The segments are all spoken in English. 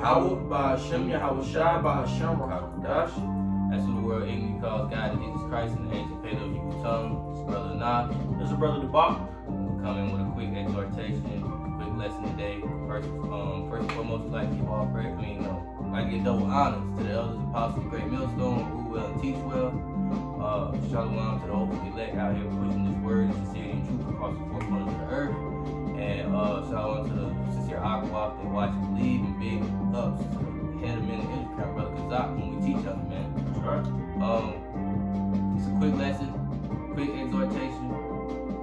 Yahweh, Ba'Hashem, Yahweh Shai, Ba'Hashem, Rakakadash. That's who the world ignorantly calls God and Jesus Christ in the ancient Paleo-Hebrew tongue. It's Brother Nah. This is Brother Debak. We're coming with a quick exhortation, quick lesson today. First and foremost, we'd like to give all praise. Like to give double honors to the elders, apostles, great millstone, rule well and teach well. Shalom to the hopeful elect out here pushing this word and sincerity and truth across the four corners of the earth. And shalom to the sincere Aquaf that watch and believe, and big ups to the head of men and Israel, Brother Kazak, when we teach them, man. Right. It's a quick lesson, quick exhortation,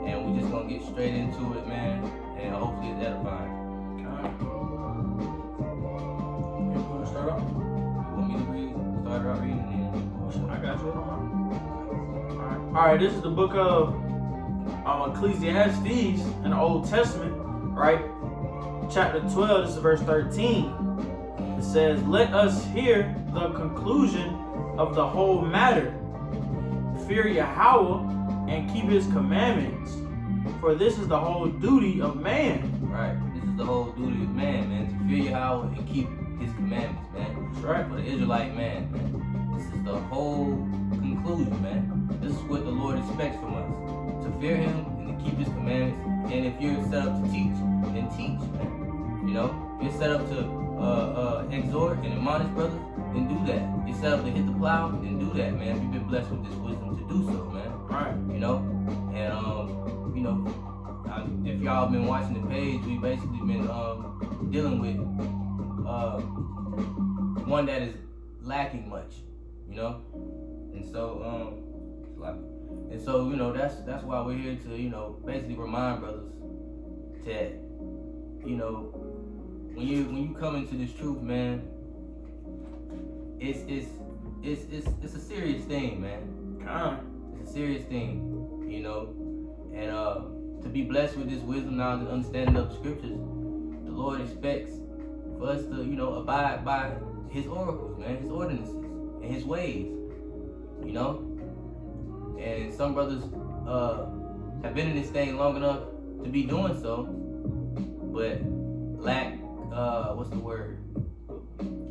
and we just gonna get straight into it, man, and hopefully it's edifying. You want to start off? You want me to read? Start out reading and I got you. Alright, this is the book of Ecclesiastes in the Old Testament, right? Chapter 12, this is verse 13. It says, "Let us hear the conclusion of the whole matter. Fear Yahweh and keep his commandments, for this is the whole duty of man." Right. This is the whole duty of man, to fear Yahweh and keep his commandments, man. That's right. For the Israelite man. This is the whole conclusion, man. This is what the Lord expects from us. To fear him and to keep his commandments. And if you're set up to teach, then teach, man. You know? If you're set up to exhort and admonish brothers, then do that. If you're set up to hit the plow, then do that, man. If you've been blessed with this wisdom to do so, man. Right. You know? And if y'all been watching the page, we basically been dealing with one that is lacking much, you know, and so that's why we're here to basically remind brothers that when you come into this truth, man, it's a serious thing, man. It's a serious thing, and to be blessed with this wisdom, knowledge, and understanding of the scriptures, the Lord expects for us to abide by his oracles, man, his ordinances and his ways, and some brothers have been in this thing long enough to be doing so, but lack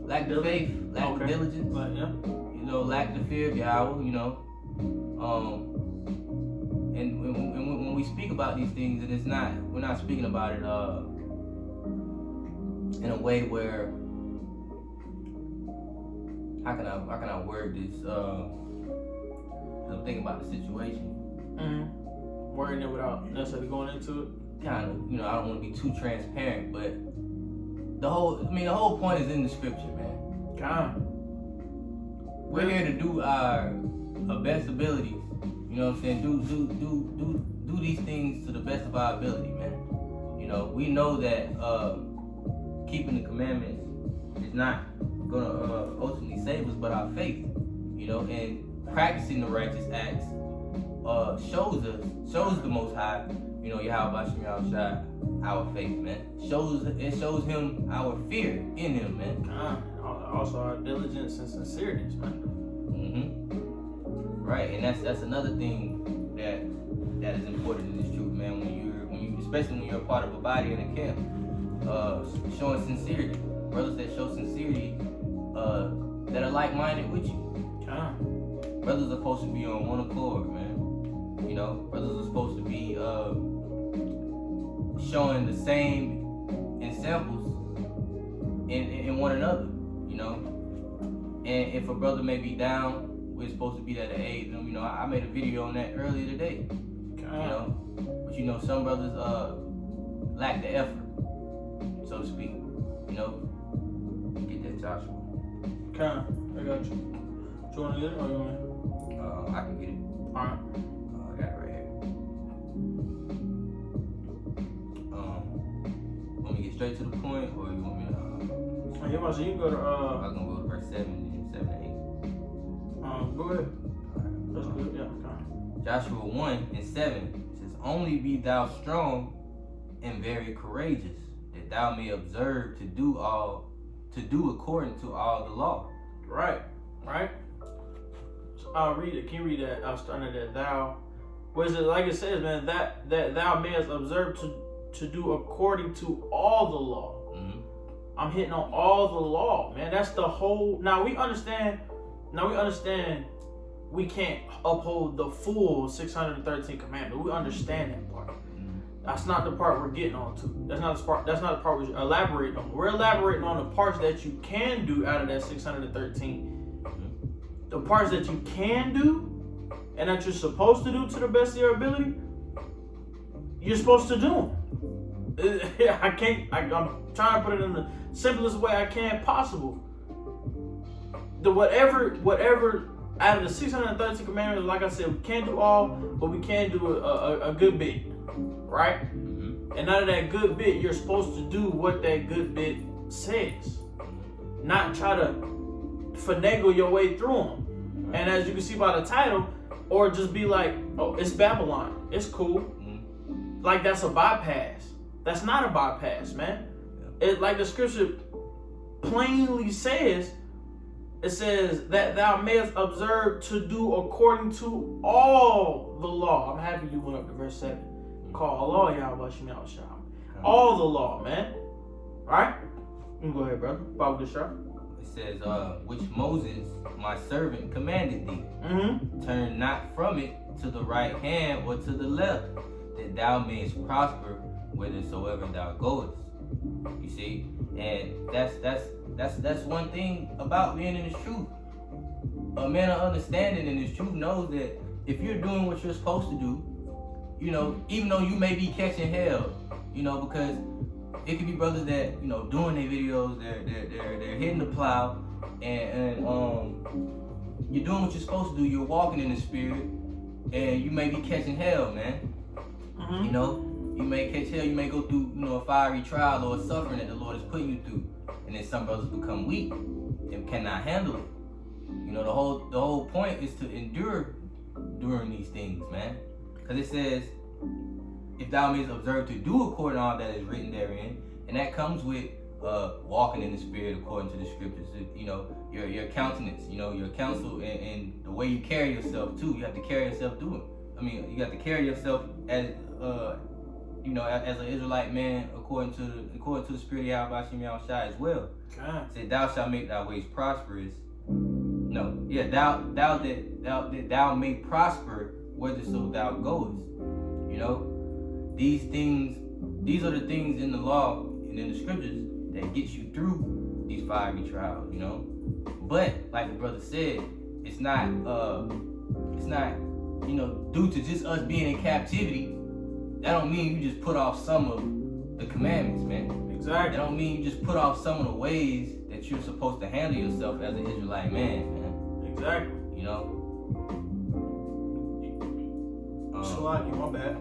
lack the faith, lack the diligence, lack the fear of Yahweh, and when we speak about these things, and we're not speaking about it in a way where how can I word this? I'm thinking about the situation. Wording it without necessarily going into it. Kind of, I don't want to be too transparent, but the whole point is in the scripture, man. We're here to do our best abilities. You know what I'm saying? Do these things to the best of our ability, man. We know that keeping the commandments is not gonna ultimately save us, but our faith, and practicing the righteous acts shows the Most High, Yahweh Ba'Shem Shai, our faith, man. It shows him our fear in him, man. Also our diligence and sincerity, man. Right, and that's another thing that is important in this truth, man. When you especially when you're a part of a body in a camp, showing sincerity, brothers that show sincerity, that are like-minded with you. Brothers are supposed to be on one accord, man. Brothers are supposed to be showing the same examples in one another, And if a brother may be down, we're supposed to be there to aid them. I made a video on that earlier today. But some brothers lack the effort, so to speak. Get that, Joshua. I got you. Do you want to get it or you want me? I can get it. Alright. I got it right here. Want me to get straight to the point, or you want me to? You can go to. I was gonna go to verse 7 and 7 and 8. Go ahead. That's good. Yeah. Joshua 1:7 says, "Only be thou strong and very courageous, that thou may observe to do according to all the law." Right. So I'll read it. Can you read that? I was starting at that thou. What is it? Like it says, man, that thou mayest observe to do according to all the law. I'm hitting on all the law, man. That's the whole. Now we understand we can't uphold the full 613 commandments. We understand that part. That's not the part we're getting on to. That's not the part we're elaborating on. We're elaborating on the parts that you can do out of that 613. The parts that you can do and that you're supposed to do to the best of your ability, you're supposed to do them. I'm trying to put it in the simplest way I can possible. The whatever out of the 613 commandments, like I said, we can't do all, but we can do a good bit, right? And out of that good bit, you're supposed to do what that good bit says, not try to finagle your way through them. And as you can see by the title, or just be like, oh, it's Babylon, it's cool. Like that's a bypass. That's not a bypass, man. It like the scripture plainly says. It says that thou mayest observe to do according to all the law. I'm happy you went up to verse 7. Call all Yahweh Shem Shah. All the law, man. Alright? You can go ahead, brother. Bible good shot. It says, which Moses, my servant, commanded thee. Turn not from it to the right hand or to the left, that thou mayest prosper whithersoever thou goest. You see? And that's one thing about being in this truth. A man of understanding in this truth knows that if you're doing what you're supposed to do, you know, even though you may be catching hell, you know, because it could be brothers that, you know, doing their videos, they're hitting the plow, and you're doing what you're supposed to do. You're walking in the spirit, and you may be catching hell, man. You know, you may catch hell. You may go through, you know, a fiery trial or a suffering that the Lord is putting you through, and then some brothers become weak and cannot handle it. You know, the whole point is to endure during these things, man. Because it says, if thou mayest observe to do according to all that is written therein, and that comes with walking in the spirit according to the scriptures. You know, your countenance, you know, your counsel, and the way you carry yourself too. You have to carry yourself through it. I mean, you have to carry yourself as you know, as an Israelite man according to the spirit of Yahweh Shem Shai as well. God. Say, thou shalt make thy ways prosperous. No, yeah, thou may prosper whithersoever thou goest. You know, these are the things in the law and in the scriptures that get you through these fiery trials. You know, but like the brother said, it's not you know, due to just us being in captivity. That don't mean you just put off some of the commandments, man. Exactly. That don't mean you just put off some of the ways that you're supposed to handle yourself as an Israelite man, man. Exactly. You know. Salaki, my bad.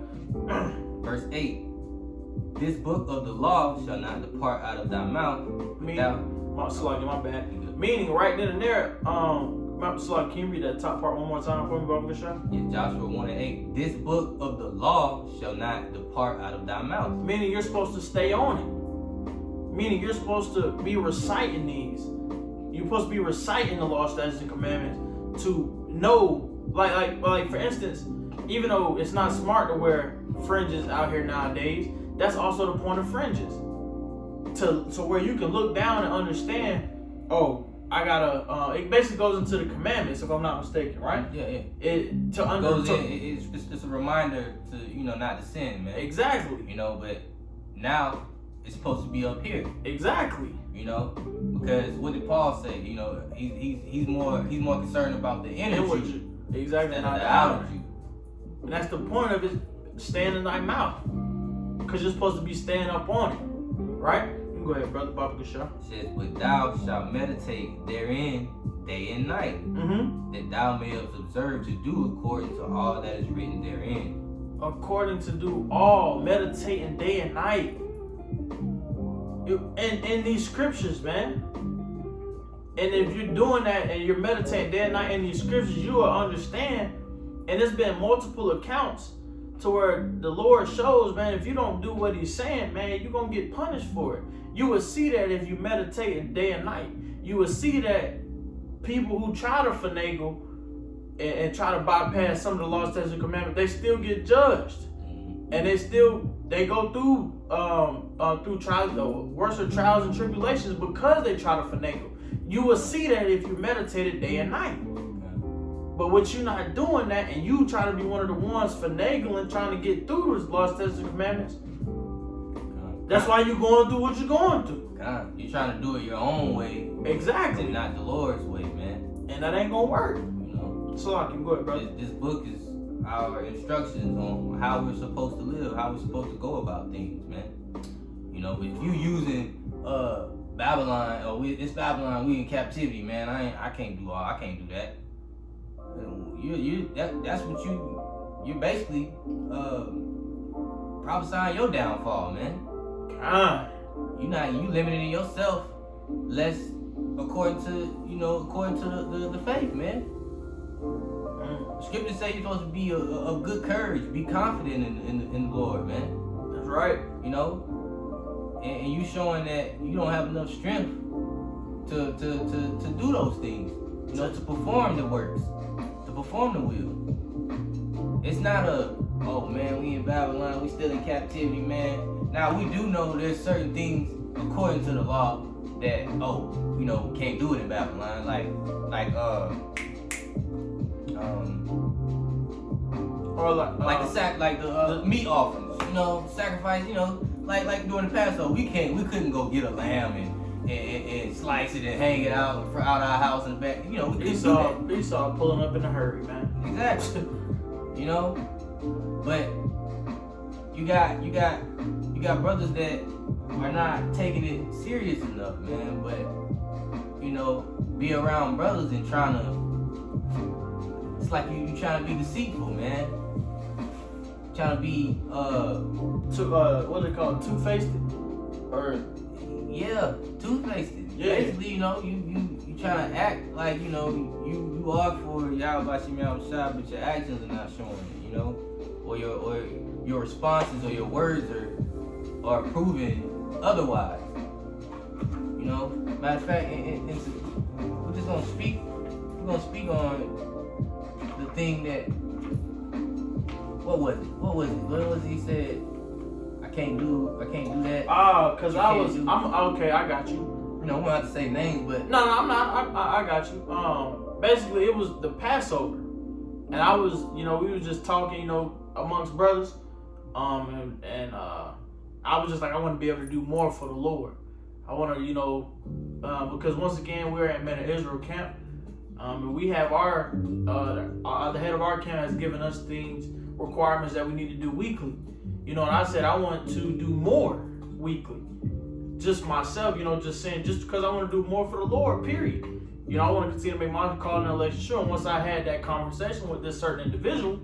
Verse 8. This book of the law shall not depart out of thy mouth. Salaki, my bad. Meaning, right then and there, Salaki, can you read that top part one more time for me, Baba Gashah? Yeah, Joshua 1:8. This book of the law shall not depart out of thy mouth. Meaning you're supposed to stay on it. Meaning you're supposed to be reciting these. You're supposed to be reciting the law, statutes, and commandments to know, like for instance, even though it's not smart to wear fringes out here nowadays, that's also the point of fringes. To where you can look down and understand, oh, I gotta. It basically goes into the commandments, if I'm not mistaken, right? Yeah. It's a reminder to, you know, not to sin, man. Exactly. You know, but now it's supposed to be up here. Exactly. You know, because what did Paul say? You know, he's more concerned about the inner you, exactly, not the outer you. And that's the point of it, staying in thy mouth, because you're supposed to be staying up on it, right? Go ahead, brother Baba Gashah. It says, but thou shalt meditate therein day and night, that thou mayest observe to do according to all that is written therein. According to do all, meditating day and night. In these scriptures, man. And if you're doing that and you're meditating day and night in these scriptures, you will understand. And there's been multiple accounts to where the Lord shows, man, if you don't do what he's saying, man, you're going to get punished for it. You will see that if you meditate day and night. You will see that people who try to finagle and try to bypass some of the laws, statutes, and commandments, they still get judged. And they still they go through trials, worse trials and tribulations because they try to finagle. You will see that if you meditate it day and night. But what you're not doing that, and you try to be one of the ones finagling, trying to get through those laws, statutes, and commandments. That's why you're going through what you're going through. You're trying to do it your own way. Exactly. And not the Lord's way, man. And that ain't gonna work. You know. So I can go ahead, brother. This book is our instructions on how we're supposed to live, how we're supposed to go about things, man. You know, but if you using Babylon, it's Babylon, we in captivity, man. I can't do that. That's what you're basically prophesying your downfall, man. You limiting yourself less according to the faith, man. The scriptures say you're supposed to be of good courage, be confident in the Lord, man. That's right. You know, and you showing that you don't have enough strength to do those things. You know, to perform the works, to perform the will. It's not oh man, we in Babylon, we still in captivity, man. Now we do know there's certain things according to the law that can't do it in Babylon, like the meat offerings, sacrifice, like during the Passover, we couldn't go get a lamb and slice it and hang it out our house in the back. We couldn't do that. Esau pulling up in a hurry, man. Exactly. But you got brothers that are not taking it serious enough, man. But be around brothers and trying to. It's like you trying to be deceitful, man. Trying to be what they call it, two-faced, or two-faced. Yeah. Basically, you trying to act like you are for Yahweh Shah, but your actions are not showing it, or your responses or your words are proving otherwise. Matter of fact, we're just gonna speak. We're gonna speak on the thing that. What was it? What was it he said? I can't do that. Cause I'm okay. I got you. We don't have to say names, but no, I'm not. I got you. Basically, it was the Passover, and I was, we were just talking, amongst brothers, and I was just like, I want to be able to do more for the Lord. I want to, because once again, we're at Men of Israel camp, and we have the head of our camp has given us requirements that we need to do weekly. And I said I want to do more weekly. Just myself, just saying, just because I want to do more for the Lord, period. I want to continue to make my call and election sure. And once I had that conversation with this certain individual,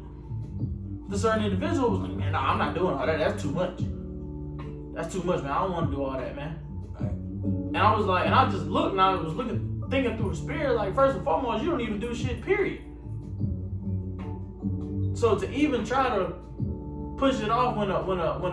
was like, man, nah, I'm not doing all that. That's too much. That's too much, man. I don't want to do all that, man. Right. And I was like, and I just looked, and I was thinking through the spirit, like, first and foremost, you don't even do shit, period. So to even try to push it off when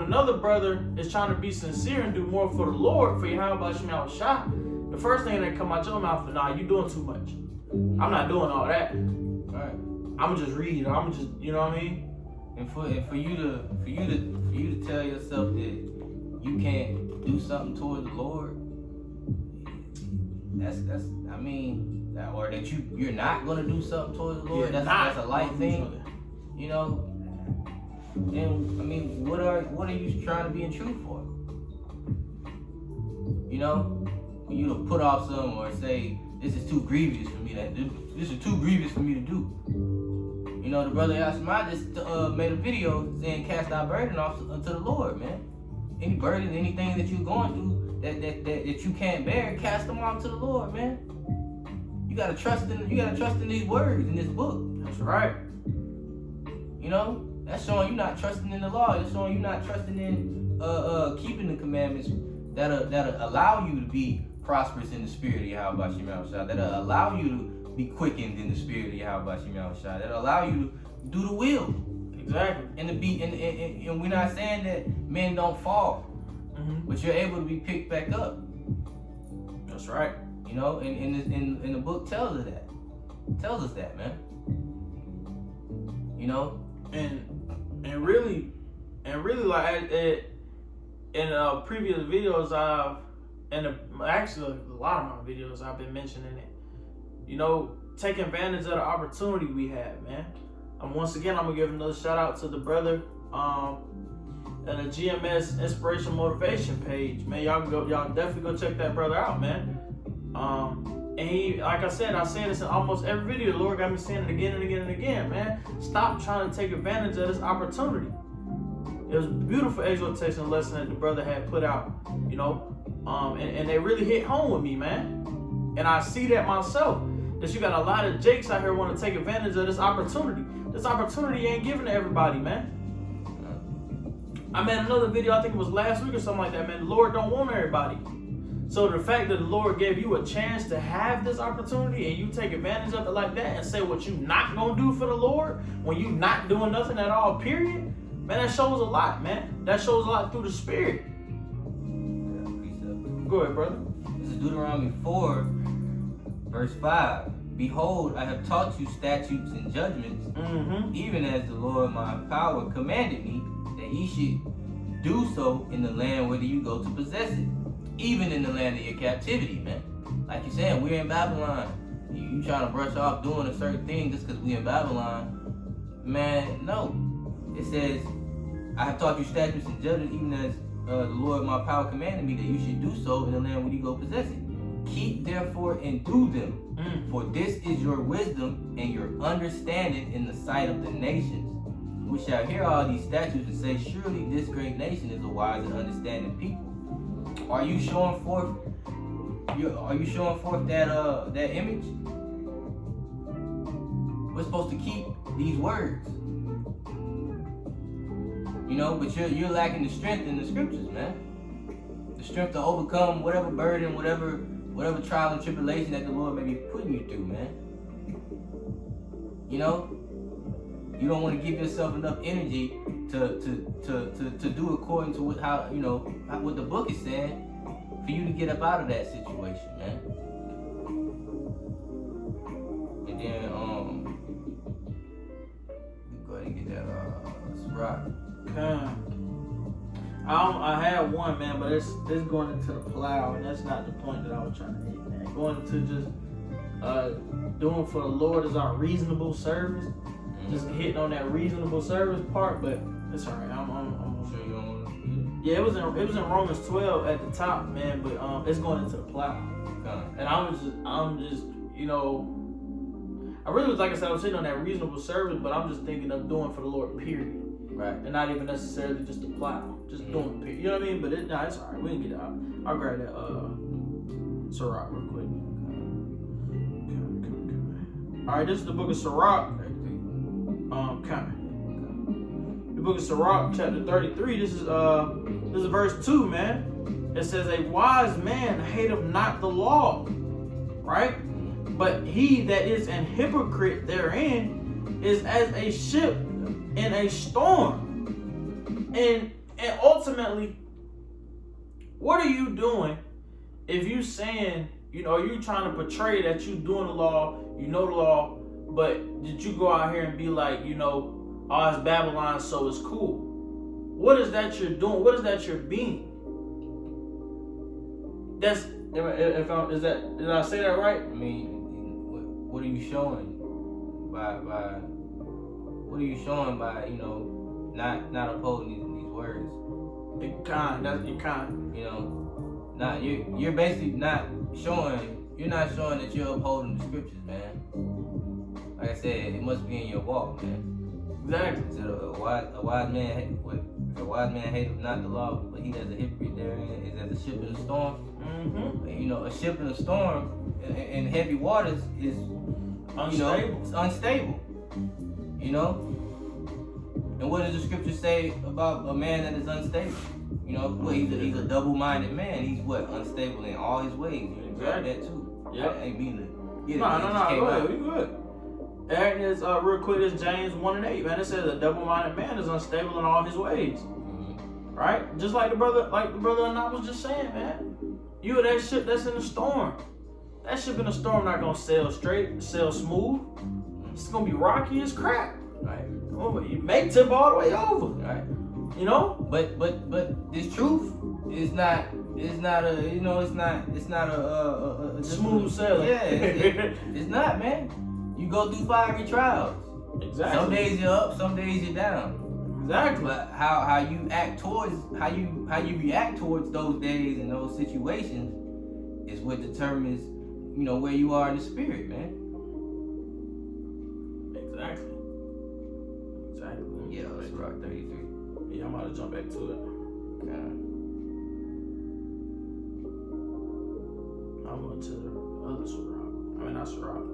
another brother is trying to be sincere and do more for the Lord, for Yahweh Shah, the first thing that come out your mouth is, nah, you doing too much. I'm not doing all that. Right. I'm just reading. I'm just, you know what I mean? And for you to tell yourself that you can't do something toward the Lord, or that you're not gonna do something toward the Lord. That's a light thing. And what are you trying to be in truth for? For you to put off some or say this is too grievous for me. This is too grievous for me to do. The brother Yashima just made a video saying cast our burden off unto the Lord, man. Any burden, anything that you're going through that you can't bear, cast them off to the Lord, man. You gotta trust in these words in this book. That's right. That's showing you not trusting in the law. That's showing you not trusting in keeping the commandments that'll allow you to be prosperous in the spirit of Yahweh Shah. That'll allow you to be quickened in the spirit of Yahweh Shah. That'll allow you to do the will. Exactly. And we're not saying that men don't fall, but you're able to be picked back up. That's right. And the book tells us that. Tells us that, man. And really, And really, like in previous videos, actually a lot of my videos, I've been mentioning it. You know, take advantage of the opportunity we have, man. Once again, I'm gonna give another shout out to the brother and the GMS Inspiration Motivation page, man. Y'all definitely go check that brother out, man. And he, like I say this in almost every video. The Lord got me saying it again and again and again, man. Stop trying to take advantage of this opportunity. It was a beautiful exhortation lesson that the brother had put out, you know, and they really hit home with me, man. And I see that myself, that you got a lot of jakes out here want to take advantage of this opportunity. This opportunity ain't given to everybody, man. I made another video, I think it was last week or something like that, man. The Lord don't want everybody. So the fact that the Lord gave you a chance to have this opportunity and you take advantage of it like that and say what you not gonna do for the Lord when you not doing nothing at all, period, man, that shows a lot, man. That shows a lot through the Spirit. Go ahead, brother. This is Deuteronomy 4, verse 5. Behold, I have taught you statutes and judgments, even as the Lord my power commanded me, that ye should do so in the land whither you go to possess it, even in the land of your captivity, man. Like you're saying, we're in Babylon. You trying to brush off doing a certain thing just because we in Babylon. Man, no. It says, I have taught you statutes and judgments, even as the Lord my power commanded me, that you should do so in the land where you go possess it. Keep therefore and do them, for this is your wisdom and your understanding in the sight of the nations. We shall hear all these statutes and say, surely this great nation is a wise and understanding people. Are you showing forth that image? We're supposed to keep these words. You know, but you're lacking the strength in the scriptures, man. The strength to overcome whatever burden, whatever trial and tribulation that the Lord may be putting you through, man. You know? You don't want to give yourself enough energy to do according to what the book is saying for you to get up out of that situation, man. And then go ahead and get that Sirach. I had one, man, but it's going into the plow, and that's not the point that I was trying to hit, man. Going into just doing for the Lord is our reasonable service. Just hitting on that reasonable service part, but it's alright. I'm sure you don't want to. Yeah, it was in Romans 12 at the top, man, but it's going into the plow. And I'm just, you know, I really was, like I said, I was hitting on that reasonable service, but I'm just thinking of doing for the Lord, period. Right. And not even necessarily just the plow, just doing period. You know what I mean? But it's alright. We can get it out. I'll grab that Sirach real quick. Alright, this is the book of Sirach. The book of Sirach, chapter 33. This is verse 2, man. It says, a wise man hateth not the law, right? But he that is an hypocrite therein is as a ship in a storm. And ultimately, what are you doing if you saying, you know, you trying to portray that you doing the law, you know the law, but did you go out here and be like, you know, oh, it's Babylon, so it's cool? What is that you're doing? What is that you're being? Did I say that right? I mean, what are you showing by you know, not upholding these words? You know, you're basically not showing. You're not showing that you're upholding the scriptures, man. Like I said, it must be in your walk, man. Exactly. So a wise man hateth not the law, but he that's a hypocrite therein is as a ship in a storm. You know, a ship in a storm in heavy waters is unstable. You know, it's unstable. You know, and what does the scripture say about a man that is unstable? You know, well, he's a double-minded man. He's what? Unstable in all his ways. You can grab that too. Yeah. I ain't mean to get it. No, go ahead. You good. And it's real quick, it's James 1:8, man. It says a double-minded man is unstable in all his ways. Right? Just like the brother and I was just saying, man. You are that ship that's in a storm. That ship in a storm not gonna sail straight, sail smooth. It's gonna be rocky as crap. Right. Oh, you may tip all the way over. Right. You know? But this truth is not a Smooth sailing. Yeah, it's not, man. You go through fiery trials. Exactly. Some days you're up, some days you're down. Exactly. But how you act towards how you react towards those days and those situations is what determines, where you are in the spirit, man. Exactly. Yeah, let's rock 33. Yeah, I'm about to jump back to it. I'm going to the other Sirach. I mean, not Sirach,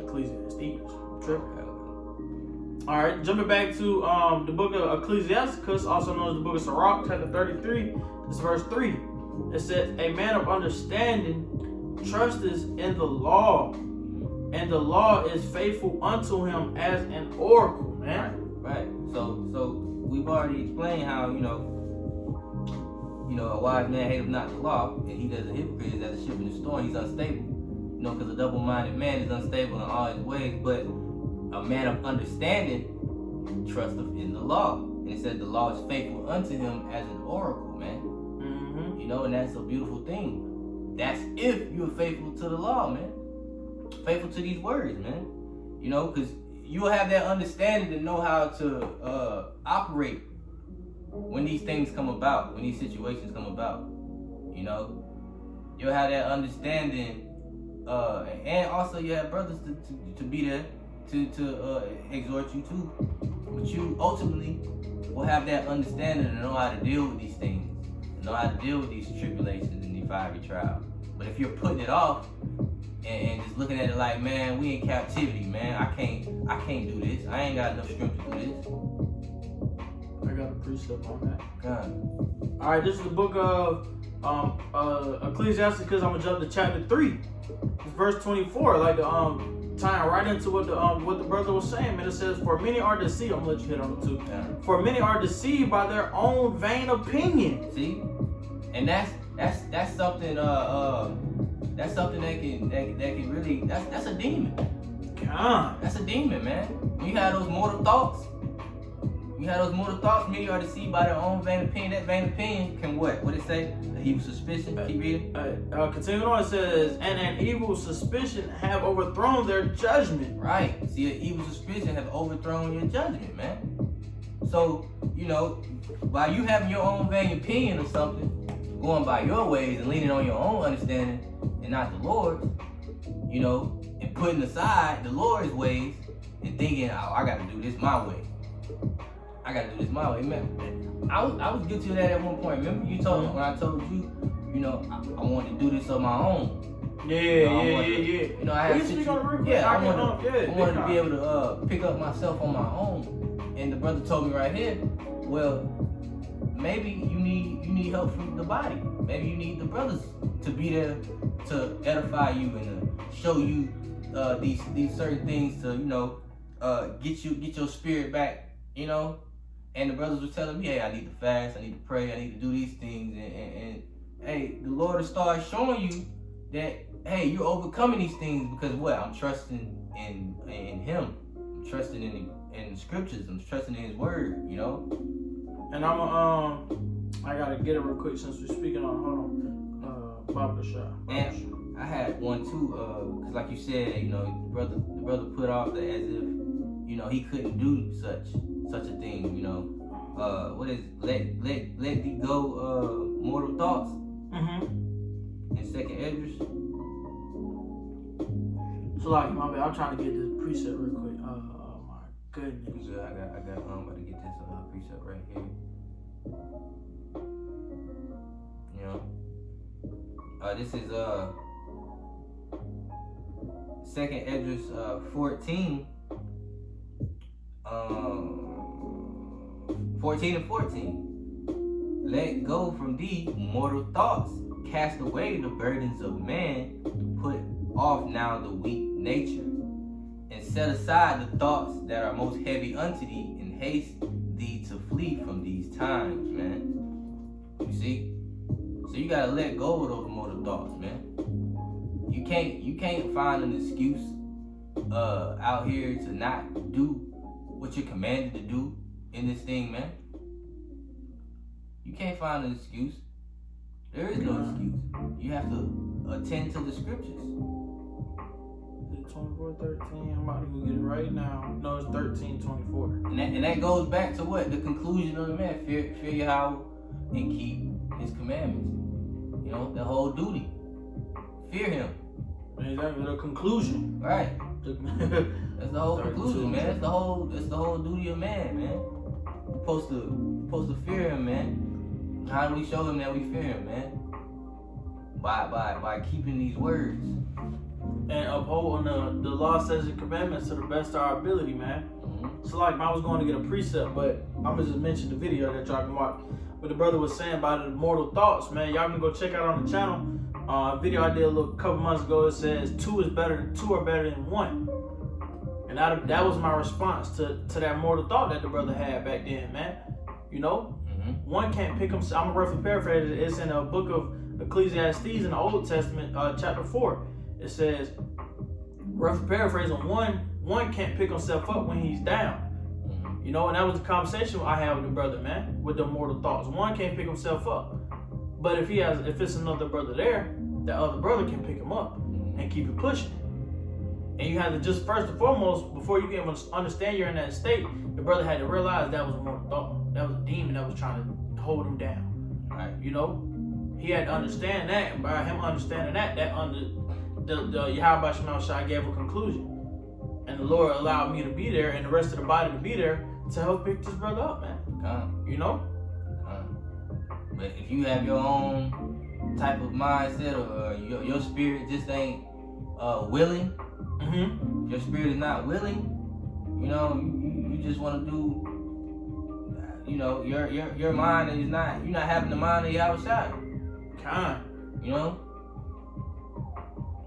Ecclesiastes. Tripping. All right, jumping back to the book of Ecclesiasticus, also known as the book of Sirach, chapter 33. This is verse 3. It says, "A man of understanding trusteth in the law, and the law is faithful unto him as an oracle." Man. Right. So we've already explained how a wise man hateth not the law, and he does a hypocrite is as a ship in the storm. He's unstable. Because a double-minded man is unstable in all his ways, but a man of understanding trusteth in the law. And it said the law is faithful unto him as an oracle, man. Mm-hmm. And that's a beautiful thing. That's if you're faithful to the law, man. Faithful to these words, man. Because you'll have that understanding to know how to operate when these things come about, when these situations come about. You'll have that understanding, and also you have brothers to be there to exhort you too. But you ultimately will have that understanding to know how to deal with these things, know how to deal with these tribulations and these fiery trials. But if you're putting it off and just looking at it like, man, we in captivity, man, I can't do this. I ain't got enough strength to do this. I got a precept on that. God. All right, this is the book of Ecclesiasticus. I'm gonna jump to chapter 3. It's verse 24. Like tying right into what the brother was saying, man. It says, "For many are deceived." I'm gonna let you hit on it too. Yeah. "For many are deceived by their own vain opinion." See, and that's something. That's something that can really. That's a demon. God. That's a demon, man. When you have those mortal thoughts. Many are deceived by their own vain opinion. That vain opinion can what? What it say? An evil suspicion. Keep reading. Continuing on, it says, "And an evil suspicion have overthrown their judgment." Right. See, an evil suspicion have overthrown your judgment, man. So, by you having your own vain opinion or something, going by your ways and leaning on your own understanding and not the Lord's, and putting aside the Lord's ways and thinking, "Oh, I got to do this my way. Man, I was guilty of that at one point. Remember you told me when I told you, I wanted to do this on my own. Yeah. I had I wanted to be able to pick up myself on my own. And the brother told me right here, well, maybe you need help from the body. Maybe you need the brothers to be there to edify you and to show you these certain things to get your spirit back. And the brothers were telling me, hey, I need to fast, I need to pray, I need to do these things, and hey, the Lord will start showing you that, hey, you're overcoming these things because what? I'm trusting in Him. I'm trusting in the scriptures. I'm trusting in His word. And I gotta get it real quick since we're speaking on. Hold on, Baba Shah. And I had one too, cause like you said, the brother put off that as if he couldn't do such a thing. What is let thee go? Mortal thoughts. Mm-hmm. In Second Esdras. So like, my bad. I'm trying to get this precept real quick. Oh my goodness. Good. I got. I'm about to get this precept right here. This is Second Esdras 14. 14 and 14. Let go from thee mortal thoughts. Cast away the burdens of man. Put off now the weak nature. And set aside the thoughts that are most heavy unto thee. And haste thee to flee from these times, man. You see? So you gotta let go of those mortal thoughts, man. You can't find an excuse out here to not do what you're commanded to do. in this thing, man. You can't find an excuse. There is no excuse. You have to attend to the scriptures. 24:13. I'm about to go get it right now. No, it's 13:24. And that goes back to what? The conclusion of the man. Fear Yahweh and keep his commandments. You know, the whole duty. Fear him. Exactly, the conclusion. Right. That's the whole conclusion, man. That's the whole duty of man, man. We're supposed to fear him, man. How do we show him that we fear him, man? By keeping these words. And upholding the law, statutes, and commandments to the best of our ability, man. Mm-hmm. So like I was going to get a precept, but I'm gonna just mention the video that y'all can watch. What the brother was saying about the immortal thoughts, man. Y'all can go check out on the channel. A video I did a couple months ago. It says two are better than one. And that was my response to that mortal thought that the brother had back then, man. You know, one can't pick himself. I'm gonna roughly paraphrase it. It's in a book of Ecclesiastes in the Old Testament, chapter 4. It says, roughly paraphrasing, one can't pick himself up when he's down. You know, and that was the conversation I had with the brother, man, with the mortal thoughts. One can't pick himself up. But if it's another brother there, that other brother can pick him up and keep it pushing. And you have to just first and foremost, before you can understand you're in that state, the brother had to realize that was a mortal thought. That was a demon that was trying to hold him down. Right? You know? He had to understand that, and by him understanding that the Yahweh Shema Shai gave a conclusion. And the Lord allowed me to be there and the rest of the body to be there to help pick this brother up, man. You know? But if you have your own type of mindset or your spirit just ain't willing, your spirit is not willing, you know, you just want to do, you know, your mind is not, you're not having the mind of Yahweh Shai. You know?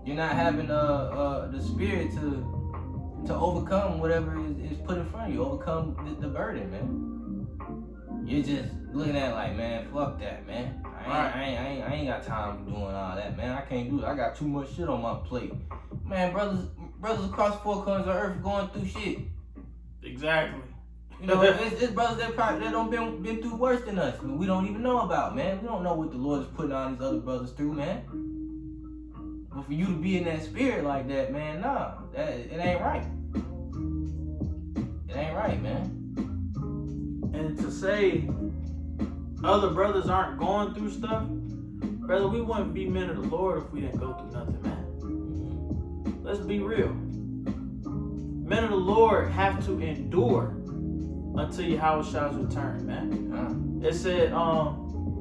You're not having the spirit to overcome whatever is put in front of you, overcome the burden, man. You're just looking at it like, man, fuck that, man. I ain't got time for doing all that, man. I can't do it. I got too much shit on my plate. Man, brothers across 4 corners of earth going through shit. Exactly. You know, it's brothers that don't been through worse than us. We don't even know about, man. We don't know what the Lord is putting all these other brothers through, man. But for you to be in that spirit like that, man, nah, it ain't right. It ain't right, man. And to say other brothers aren't going through stuff, brother, we wouldn't be men of the Lord if we didn't go through nothing, man. Let's be real. Men of the Lord have to endure until Yahweh Shai's return, man. It said,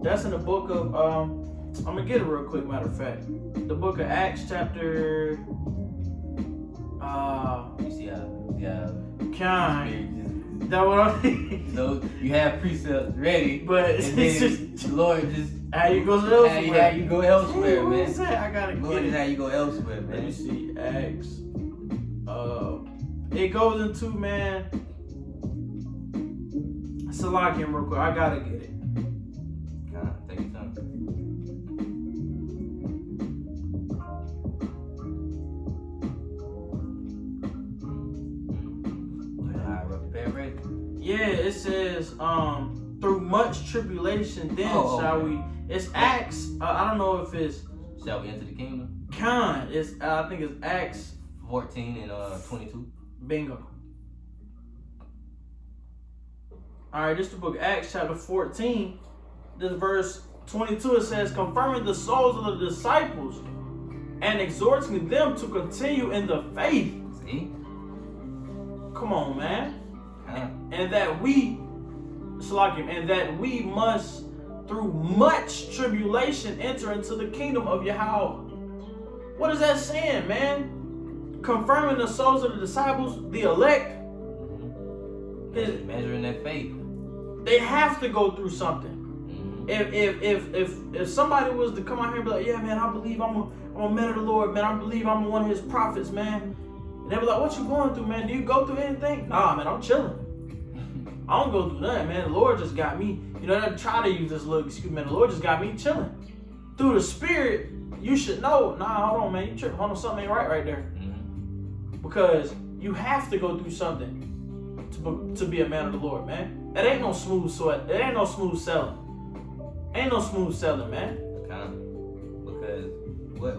that's in the book of, I'm gonna get it real quick, matter of fact. The book of Acts, chapter, you see how that what I So you have precepts ready, but it's just the Lord just how you go elsewhere. How you go elsewhere, man. I gotta Lord get it. How you go elsewhere, man. Let me see, Acts. It goes into, man. Salakim real quick. I gotta get it. Take your time. Yeah, it says, through much tribulation, then shall we. It's Acts. I don't know if it's. Shall we enter the kingdom? It's. I think it's Acts 14 and 22. Bingo. All right, this is the book of Acts, chapter 14. This verse 22. It says, confirming the souls of the disciples and exhorting them to continue in the faith. See? Come on, man. And that we must, through much tribulation, enter into the kingdom of Yahweh. What is that saying, man? Confirming the souls of the disciples, the elect. Measuring their faith. They have to go through something. If somebody was to come out here and be like, yeah, man, I believe I'm a man of the Lord, man. I believe I'm one of his prophets, man. And they be like, what you going through, man? Do you go through anything? Nah, man, I'm chilling. I don't go through nothing, man. The Lord just got me. You know, I try to use this little excuse, man. The Lord just got me chilling. Through the Spirit, you should know. Nah, hold on, man. You tripping. Hold on, something ain't right there. Because you have to go through something to be a man of the Lord, man. It ain't no smooth sweat. It ain't no smooth selling. Ain't no smooth selling, man. Because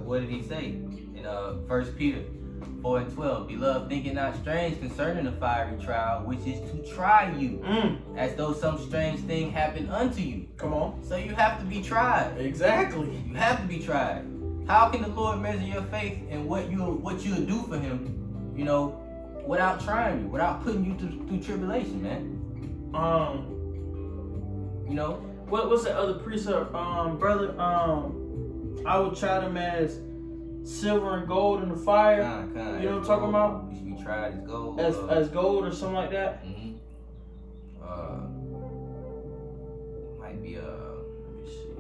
what did he say in 1 Peter 4:12? Beloved, think it not strange concerning the fiery trial, which is to try you, as though some strange thing happened unto you. Come on. So you have to be tried. Exactly. You have to be tried. How can the Lord measure your faith and what you'll do for Him, you know, without trying you, without putting you through tribulation, man? You know. What's that other precept, brother? I would try them as silver and gold in the fire. You know what I'm talking about? You should be tried as gold. As gold or something like that. Might be let me see.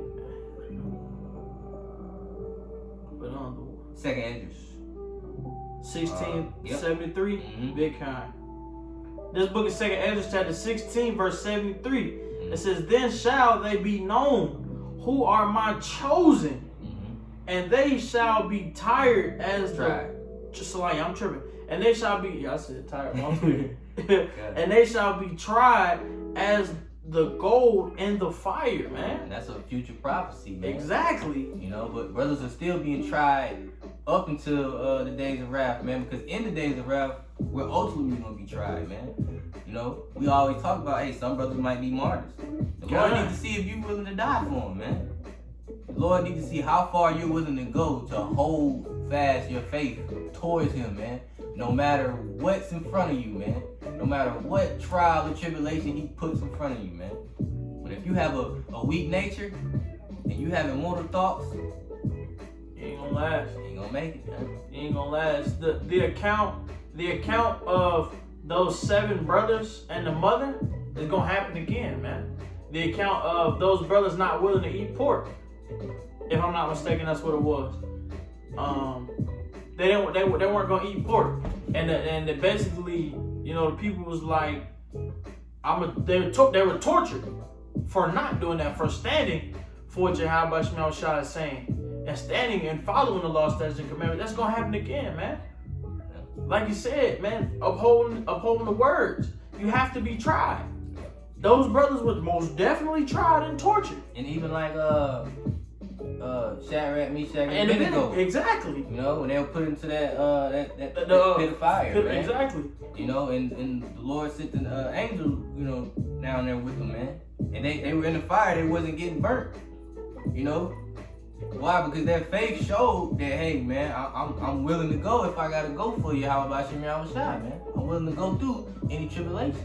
But on the 2 Esdras 1673, big kind. This book is 2 Esdras chapter 16, verse 73. It says, "Then shall they be known who are my chosen, and they shall be tired as just like I'm tripping. And they shall be, I said tired, and they shall be tried as the gold in the fire, man." And that's a future prophecy, man. Exactly. You know, but brothers are still being tried up until the days of wrath, man. Because in the days of wrath, we're ultimately going to be tried, man. You know, we always talk about, hey, some brothers might be martyrs. The Lord needs to see if you're willing to die for them, man. The Lord needs to see how far you're willing to go to hold fast your faith towards Him, man. No matter what's in front of you, man. No matter what trial or tribulation He puts in front of you, man. But if you have a weak nature and you have immortal thoughts, you ain't gonna last. You ain't gonna make it, man. You ain't gonna last. The account of those 7 brothers and the mother is gonna happen again, man. The account of those brothers not willing to eat pork. If I'm not mistaken, that's what it was. They weren't gonna eat pork, and basically, you know, the people was like, they were tortured for not doing that, for standing for what Yahweh Shemel Shah is saying, and standing and following the law, statutes, and commandments. That's gonna happen again, man. Like you said, man, upholding the words. You have to be tried. Those brothers were most definitely tried and tortured. And even like Shadrach, Meshach, and Abednego. Exactly. You know, when they were put into that pit of fire, man. Exactly. You know, and the Lord sent an angel, you know, down there with them, man. And they were in the fire. They wasn't getting burnt. You know. Why? Because their faith showed that, hey, man, I'm willing to go if I gotta go for you. How about Yahweh Shai, man? I'm willing to go through any tribulation.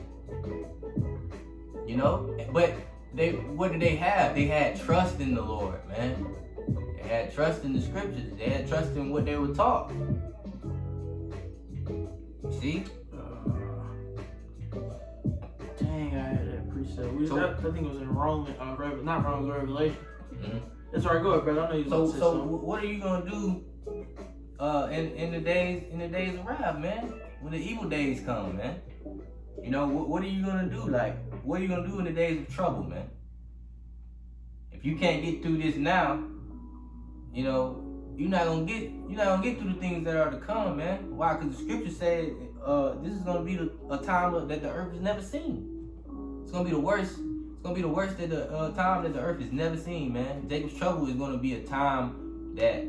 You know? But what did they have? They had trust in the Lord, man. They had trust in the scriptures. They had trust in what they were taught. See? Dang, I had that precept. I think it was in Revelation. Mm-hmm. That's right. Go ahead, brother. I know you. So what are you gonna do in the days of wrath, man? When the evil days come, man. You know, what are you gonna do? Like, what are you gonna do in the days of trouble, man? If you can't get through this now, you know, you're not gonna get through the things that are to come, man. Why? Because the scripture said this is gonna be a time that the earth has never seen. It's gonna be the worst. It's gonna be the worst time that the earth has never seen, man. Jacob's trouble is gonna be a time that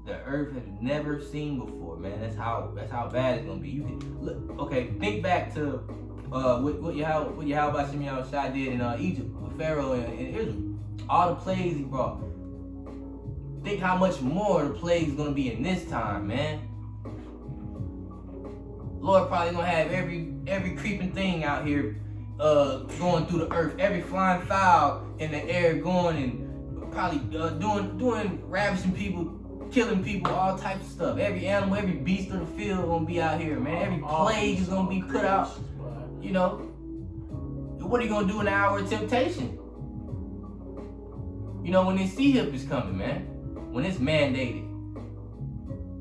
the earth has never seen before, man. That's how bad it's gonna be. You can look. Okay, think back to what Yahweh Shemel Shai did in Egypt with Pharaoh and Israel. All the plagues he brought. Think how much more the plagues gonna be in this time, man. Lord probably gonna have every creeping thing out here going through the earth, every flying fowl in the air going and probably doing ravishing people, killing people, all types of stuff. Every animal, every beast of the field gonna be out here, man. Every plague is gonna be put out. You know, what are you gonna do in the hour of temptation? You know, when this sea hip is coming, man, when it's mandated,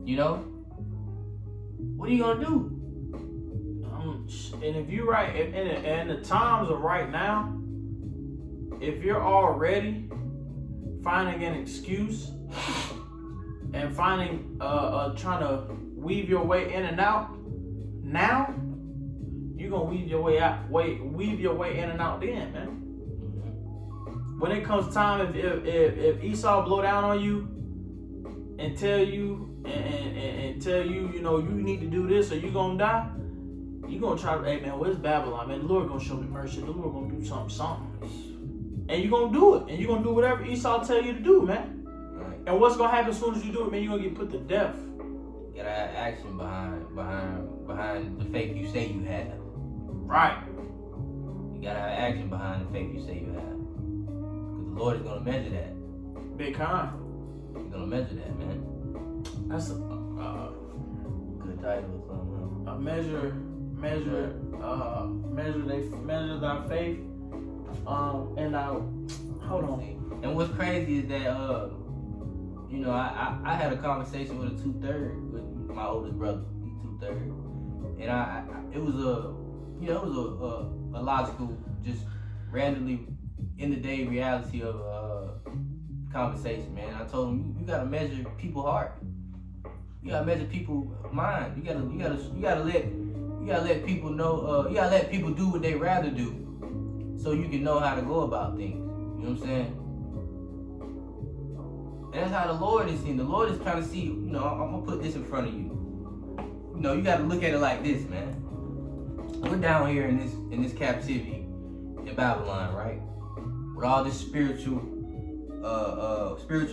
you know, what are you gonna do? And if you're right, and the times of right now, if you're already finding an excuse and trying to weave your way in and out, now you're gonna weave your way in and out then, man. When it comes time, if Esau blow down on you and tell you and tell you, you know, you need to do this or you gonna die, you gonna try to, hey man, where's Babylon? Man, the Lord gonna show me mercy. The Lord gonna do something. And you gonna do it. And you gonna do whatever Esau tell you to do, man. Right. And what's gonna happen as soon as you do it, man, you gonna get put to death. You gotta have action behind the faith you say you have. Right. You gotta have action behind the faith you say you have. Because the Lord is gonna measure that. Big con. He's gonna measure that, man. That's a Good title or something. measure thy faith. And hold on. And what's crazy is that you know, I had a conversation with a 2/3 with my oldest brother. He's 2/3, and it was a logical, just randomly in the day reality of conversation, man. I told him you gotta measure people's heart. You gotta measure people's mind. You gotta let people know. You gotta let people do what they rather do, so you can know how to go about things. You know what I'm saying? And that's how the Lord is seeing. The Lord is trying to see. You know, I'm gonna put this in front of you. You know, you gotta look at it like this, man. We're down here in this captivity in Babylon, right? With all this spiritual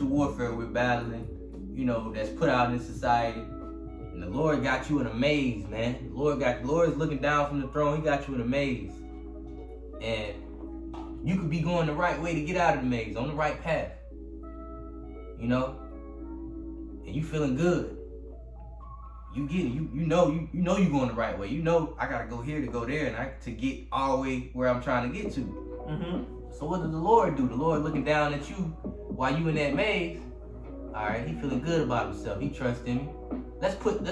warfare we're battling, you know, that's put out in society. And the Lord got you in a maze, man. The Lord is looking down from the throne. He got you in a maze. And you could be going the right way to get out of the maze, on the right path. You know? And you feeling good. You get it. You know you're going the right way. You know I gotta go here to go there and to get all the way where I'm trying to get to. Mm-hmm. So what does the Lord do? The Lord looking down at you while you in that maze. All right, he feeling good about himself. He trusts in me. Let's put a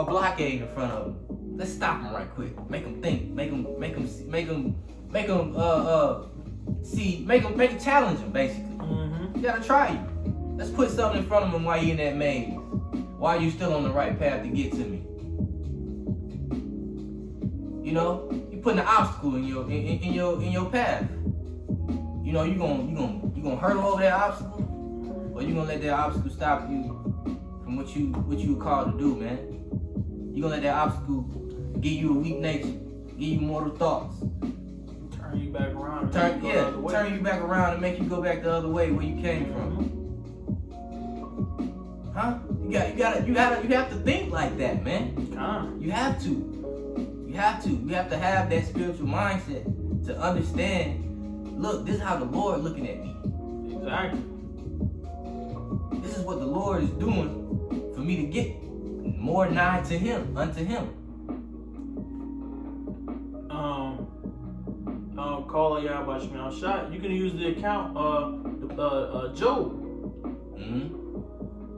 blockade in front of him. Let's stop him right quick. Make him think. Make him challenge him basically. Mm-hmm. You gotta try you. Let's put something in front of him while you in that maze. While you still on the right path to get to me. You know, you putting an obstacle in your path. You know, you gonna hurdle over that obstacle, or you gonna let that obstacle stop you from what you were called to do, man. You gonna let that obstacle give you a weak nature, give you mortal thoughts, turn you back around. Turn you back around and make you go back the other way where you came from. Huh? You have to think like that, man. You have to. You have to have that spiritual mindset to understand. Look, this is how the Lord looking at me. Exactly. This is what the Lord is doing for me to get more nigh to Him, unto Him. Call Yahweh shot. You can use the account Job. Mm-hmm.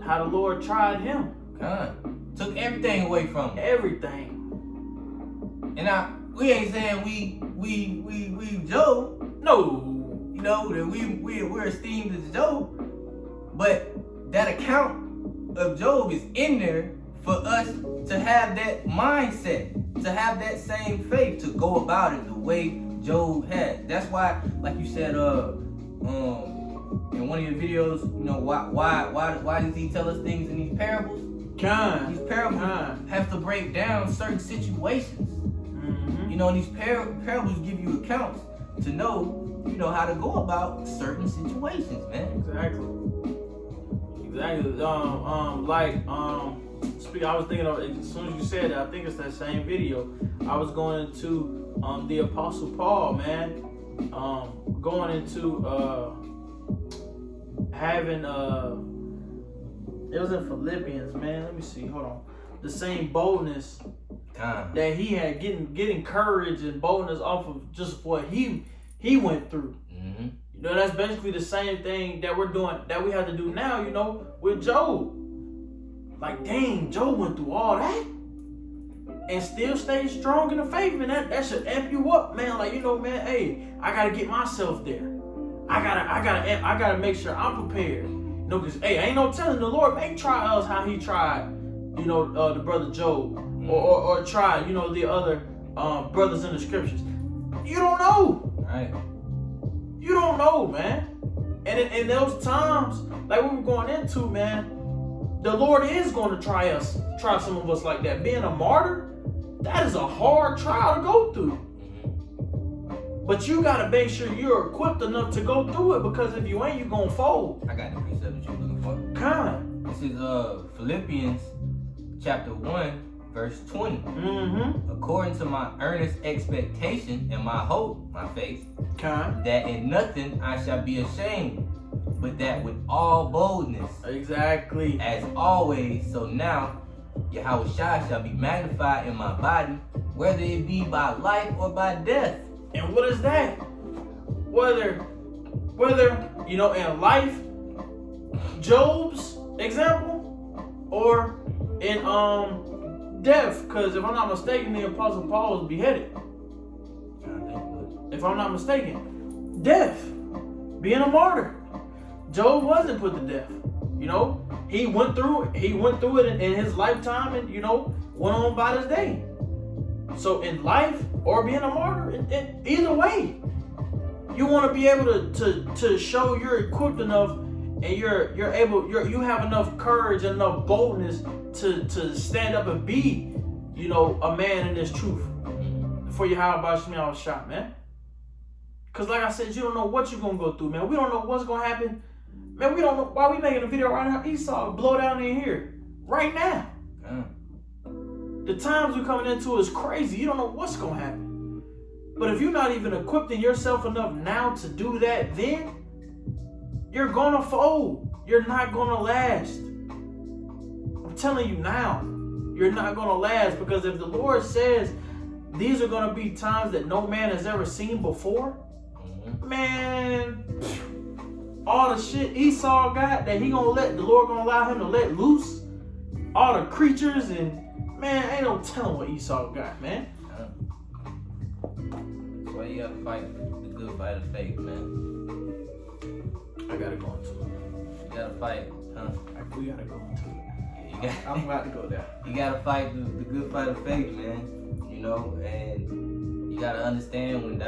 How the Lord tried him. Took everything away from him. Everything. And we ain't saying we Job. No. You know, that we're esteemed as Job. But that account of Job is in there for us to have that mindset, to have that same faith, to go about it the way Job had. That's why, like you said, in one of your videos, you know, why does he tell us things in these parables? These parables have to break down certain situations. Mm-hmm. You know, and these parables give you accounts to know, you know, how to go about certain situations, man. Exactly. I was thinking of, as soon as you said that, I think it's that same video. I was going into the Apostle Paul, man. Going into having it was in Philippians, man. Let me see. Hold on. The same boldness that he had, getting courage and boldness off of just what he went through. Mm-hmm. You know, that's basically the same thing that we're doing, that we have to do now, you know, with Job. Like, dang, Job went through all that and still stayed strong in the faith, man. That should amp you up, man. Like, you know, man, hey, I gotta get myself there. I gotta make sure I'm prepared. You know, because, hey, ain't no telling the Lord may try us how he tried the brother Job, or try, the other brothers in the scriptures. You don't know. Right. You don't know, man. And in those times, like we were going into, man, the Lord is going to try some of us like that. Being a martyr, that is a hard trial to go through. But you got to make sure you're equipped enough to go through it, because if you ain't, you're going to fold. I got the precept that you're looking for. This is Philippians chapter 1, verse 20. According to my earnest expectation and my hope, my faith, that in nothing I shall be ashamed, but that with all boldness, exactly, as always, so now Yahweh Shai shall be magnified in my body, whether it be by life or by death. And what is that? Whether in life, Job's example, or in death, because if I'm not mistaken, the Apostle Paul was beheaded. If I'm not mistaken, death, being a martyr. Job wasn't put to death. He went through it in his lifetime, and went on by his day. So in life or being a martyr, either way, you want to be able to show you're equipped enough, and you have enough courage and enough boldness to stand up and be, a man in this truth for Yahweh Shem Shah, man. Because like I said, you don't know what you're going to go through, man. We don't know what's going to happen. Man, we don't know why we making a video right now. Esau blow down in here right now. The times we're coming into is crazy. You don't know what's going to happen. But if you're not even equipping yourself enough now to do that, then you're going to fold. You're not going to last. I'm telling you now, you're not going to last, because if the Lord says these are going to be times that no man has ever seen before, man, all the shit Esau got that the Lord gonna allow him to let loose, all the creatures, and man, ain't no telling what Esau got, man. That's why you gotta fight the good fight of faith, man. I gotta go into it. You gotta fight, huh? We gotta go into it. I'm about to go there. You gotta fight the good fight of faith, man. And you gotta understand when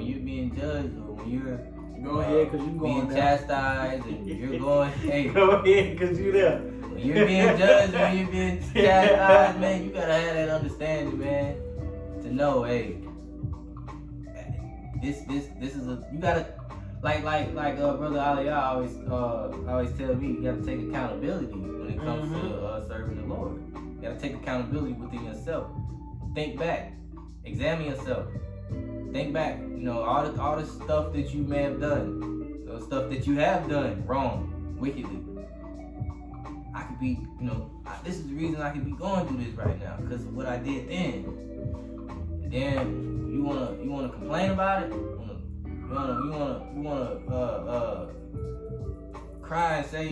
you're being judged, or when you're go ahead, cause you going being chastised, and you're going, hey, go ahead, cause you there. When you're being judged, when you're being chastised, man, you gotta have that understanding, man, to know, hey, this is you gotta, like Brother Aliyah always tell me, you gotta take accountability when it comes to serving the Lord. You gotta take accountability within yourself. Think back, examine yourself. Think back, all the stuff that you may have done, the stuff that you have done wrong, wickedly. I could be, this is the reason I could be going through this right now, because of what I did then. And then you wanna complain about it. You wanna cry and say,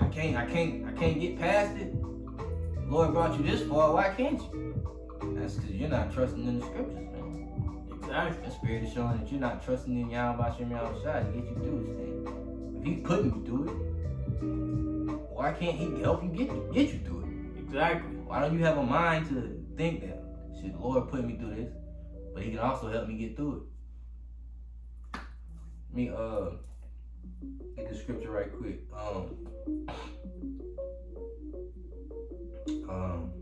I can't get past it. The Lord brought you this far. Why can't you? That's because you're not trusting in the scriptures, man. Exactly. The Spirit is showing that you're not trusting in Yahweh Shem Shai to get you through this thing. If He's putting you through it, why can't He help you get you through it? Exactly. Why don't you have a mind to think that, should the Lord put me through this, but He can also help me get through it? Let me get the scripture right quick.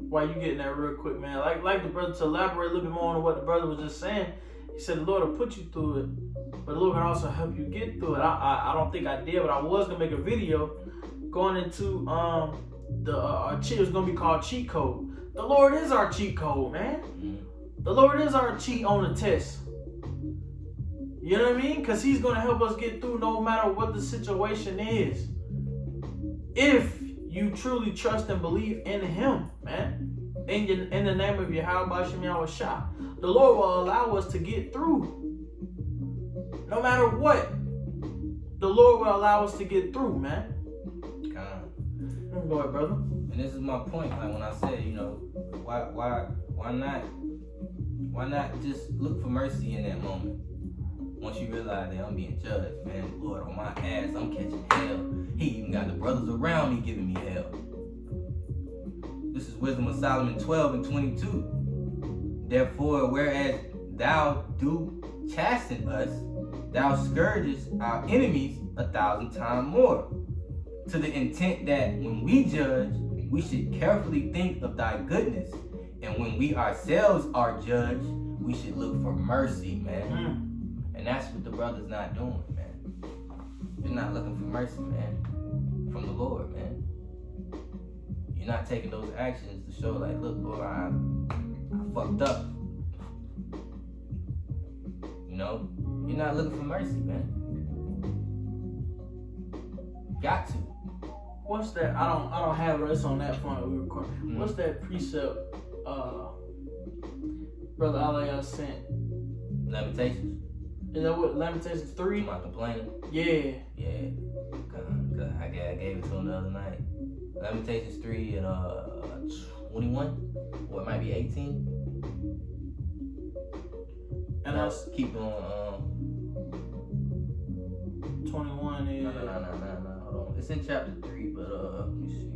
While you getting that real quick, man, like the brother, to elaborate a little bit more on what the brother was just saying, he said the Lord will put you through it, but the Lord can also help you get through it. I don't think I did, but I was gonna make a video going into our cheat. It's gonna be called cheat code. The Lord is our cheat code, man. The Lord is our cheat on the test. You know what I mean? Because He's gonna help us get through no matter what the situation is. If you truly trust and believe in Him, man. In the name of Yahweh Shem Shah, the Lord will allow us to get through. No matter what, the Lord will allow us to get through, man. Go ahead, brother. And this is my point. Like when I said, why not just look for mercy in that moment? Once you realize that I'm being judged, man, the Lord on my ass, I'm catching hell. He even got the brothers around me giving me hell. This is Wisdom of Solomon 12:22. Therefore, whereas thou do chasten us, thou scourgest our enemies 1,000 times more, to the intent that when we judge, we should carefully think of thy goodness, and when we ourselves are judged, we should look for mercy, man. And that's what the brother's not doing, man. You're not looking for mercy, man, from the Lord, man. You're not taking those actions to show, like, look, Lord, I fucked up. You know, you're not looking for mercy, man. Got to. What's that? I don't have it. It's on that phone that we record. What's that precept? Brother Aliyah sent. Lamentations. Is that what Lamentations 3? Am I complaining? Yeah. Yeah. I gave it to him the other night. Lamentations 3 and 21, or it might be 18. And that's keep on. 21 is. No. Hold on. It's in chapter 3, but let me see.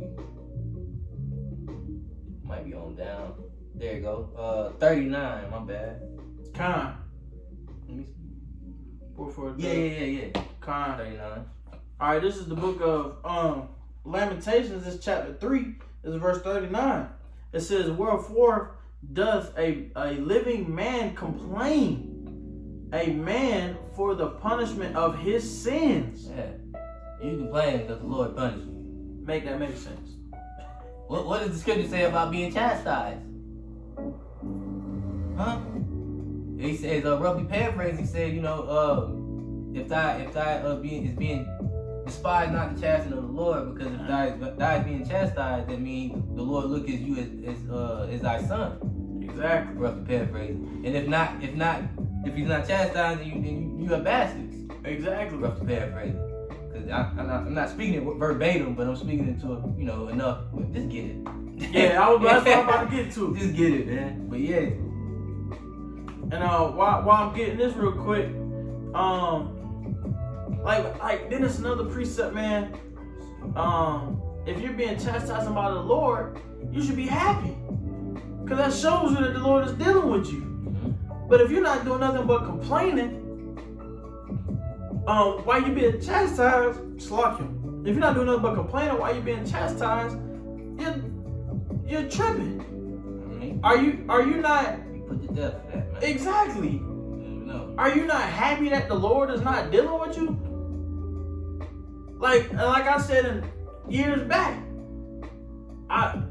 Might be on down. There you go. 39. My bad. Con. Let me see. Yeah. Con. 39. All right, this is the book of Lamentations. This chapter 3. This is verse 39. It says, "Wherefore doth a living man complain, a man for the punishment of his sins?" Yeah. You complain because the Lord punished you. Make that make sense. What does the scripture say about being chastised? Huh? He says, roughly paraphrased, he said, you know, if thy is being despised, not the chastening of the Lord, because if thy is being chastised, that means the Lord look at you as thy son. Exactly. Roughly paraphrasing. And if he's not chastising you, then you are bastards. Exactly. Roughly paraphrasing. Because I'm not speaking it verbatim, but I'm speaking it to enough. Just get it. Yeah, that's what I'm about to get to. Just get it, man. But yeah. And while I'm getting this real quick, like then it's another precept, man. If you're being chastised by the Lord, you should be happy, cause that shows you that the Lord is dealing with you. But if you're not doing nothing but complaining, while you being chastised, slack him. If you're not doing nothing but complaining while you're being chastised, you're tripping. Are you not? You put to death for that, man. Exactly. No. Are you not happy that the Lord is not dealing with you? Like I said in years back,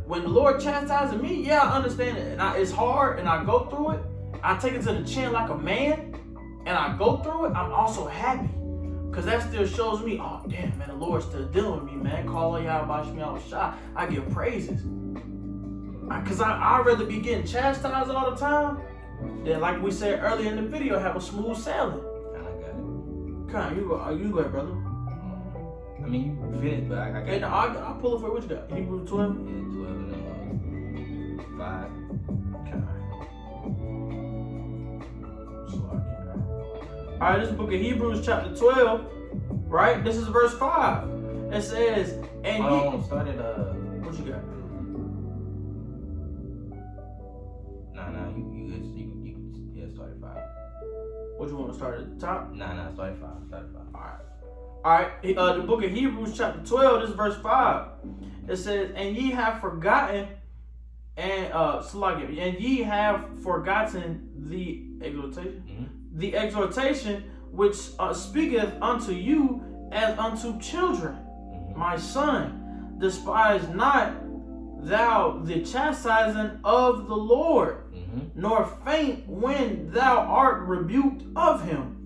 when the Lord chastises me, yeah, I understand it. And it's hard, and I go through it. I take it to the chin like a man, and I go through it. I'm also happy, because that still shows me, oh, damn, man, the Lord's still dealing with me, man. Call y'all about me, I was shy. I give praises. Because I'd rather be getting chastised all the time than, like we said earlier in the video, have a smooth sailing. I got it. Come on, you go ahead, brother. I mean, you finished, but I got it. Hey, no, I'll pull it for you. What you got? Hebrews 12? Yeah, 12 and 5. All right, this is the book of Hebrews chapter 12, right? This is verse 5. It says, and Hold on, start at, what you got? Nah, you start at 5. What you want to start at the top? Nah, start at 5. All right. The book of Hebrews chapter 12, this is verse 5. It says, and ye have forgotten, and ye have forgotten the exhortation. Mm-hmm. The exhortation which speaketh unto you as unto children. Mm-hmm. My son, despise not thou the chastising of the Lord, nor faint when thou art rebuked of him.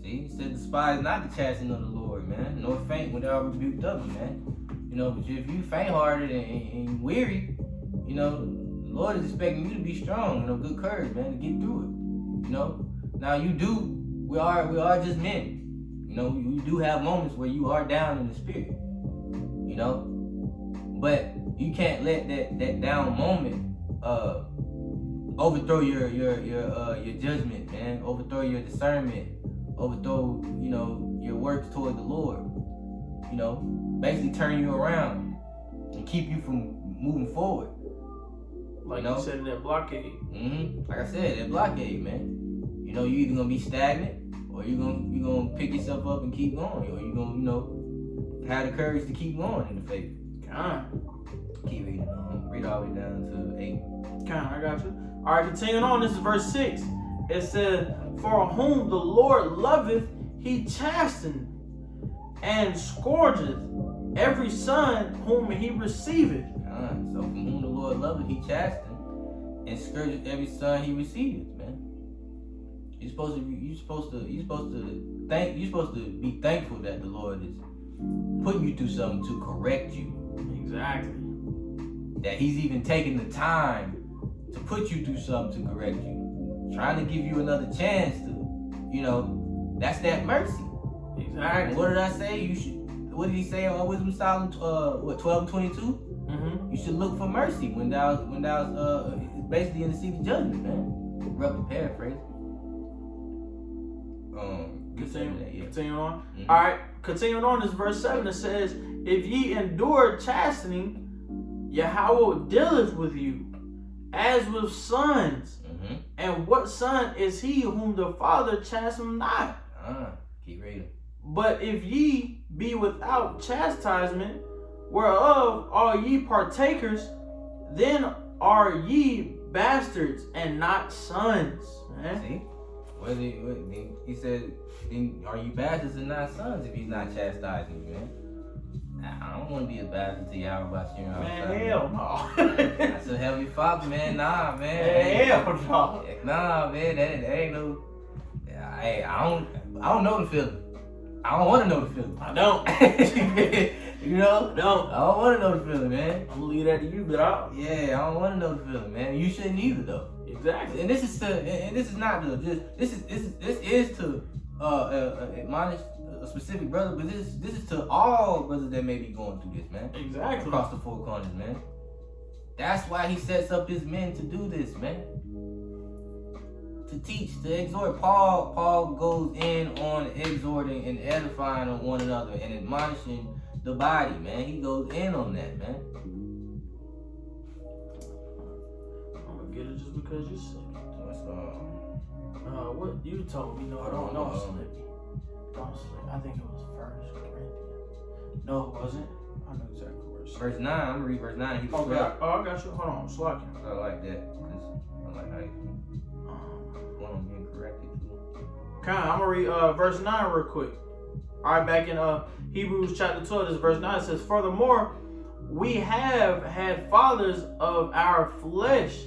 See, he said, despise not the chastening of the Lord, man, nor faint when thou art rebuked of him, man. You know, but if you faint-hearted and weary, you know, the Lord is expecting you to be strong, you know, good courage, man, to get through it. You know, now we are just men. You know, you do have moments where you are down in the spirit. You know, but you can't let that down moment overthrow your judgment, man. Overthrow your discernment. Overthrow, you know, your works toward the Lord. You know, basically turn you around and keep you from moving forward. Like you said in that blockade. Like I said, that blockade, man. You know, you either gonna be stagnant or you gonna pick yourself up and keep going, or you gonna, you know, have the courage to keep going in the faith. Keep reading. Read all the way down to 8. I got you. All right, continuing on. This is verse 6. It says, "For whom the Lord loveth, he chasteneth and scourgeth every son whom he receiveth." So from whom the Lord loveth, he chasteneth and scourgeth every son he receiveth, man. You're supposed to be thankful that the Lord is putting you through something to correct you. Exactly. That he's even taking the time to put you through something to correct you. Trying to give you another chance to, you know, that's that mercy. Exactly. And what did I say? What did he say on Wisdom Solomon 12:22? You should look for mercy when thou basically in the seat of judgment, man. Rough to paraphrase. Continuing on. All right, continuing on is verse 7. It says, "If ye endure chastening, Yahweh dealeth with you as with sons. And what son is he whom the Father chasteneth not? Keep reading. But if ye be without chastisement, whereof are ye partakers, then are ye bastards and not sons." See? He said, "Are you bastards and not sons if he's not chastising you, man?" I don't want to be a bastard to y'all about you. Man, hell no. That's a Heavenly Father, man. Nah, man. Hell no. Nah, man. That ain't no. Hey, I don't know the feeling. I don't want to know the feeling. I don't. You know? I don't want to know the feeling, man. I'm gonna leave that to you, but I don't want to know the feeling, man. You shouldn't either, though. Exactly. And this is to admonish a specific brother, but this is to all brothers that may be going through this, man. Exactly. Across the four corners, man. That's why he sets up his men to do this, man. To teach, to exhort. Paul goes in on exhorting and edifying on one another and admonishing the body, man. He goes in on that, man. I'm gonna get it just because you said it. What you told me? No, don't slip. Don't slip. I think it was 1 Corinthians. No, it wasn't. I know exactly where it's. Verse 9. I'm gonna read verse 9. He I got you. Hold on, I'm slacking. I like that. I like how you going on getting corrected too. I'm gonna read verse 9 real quick. All right, back in Hebrews chapter 12, this verse 9 says, "Furthermore, we have had fathers of our flesh,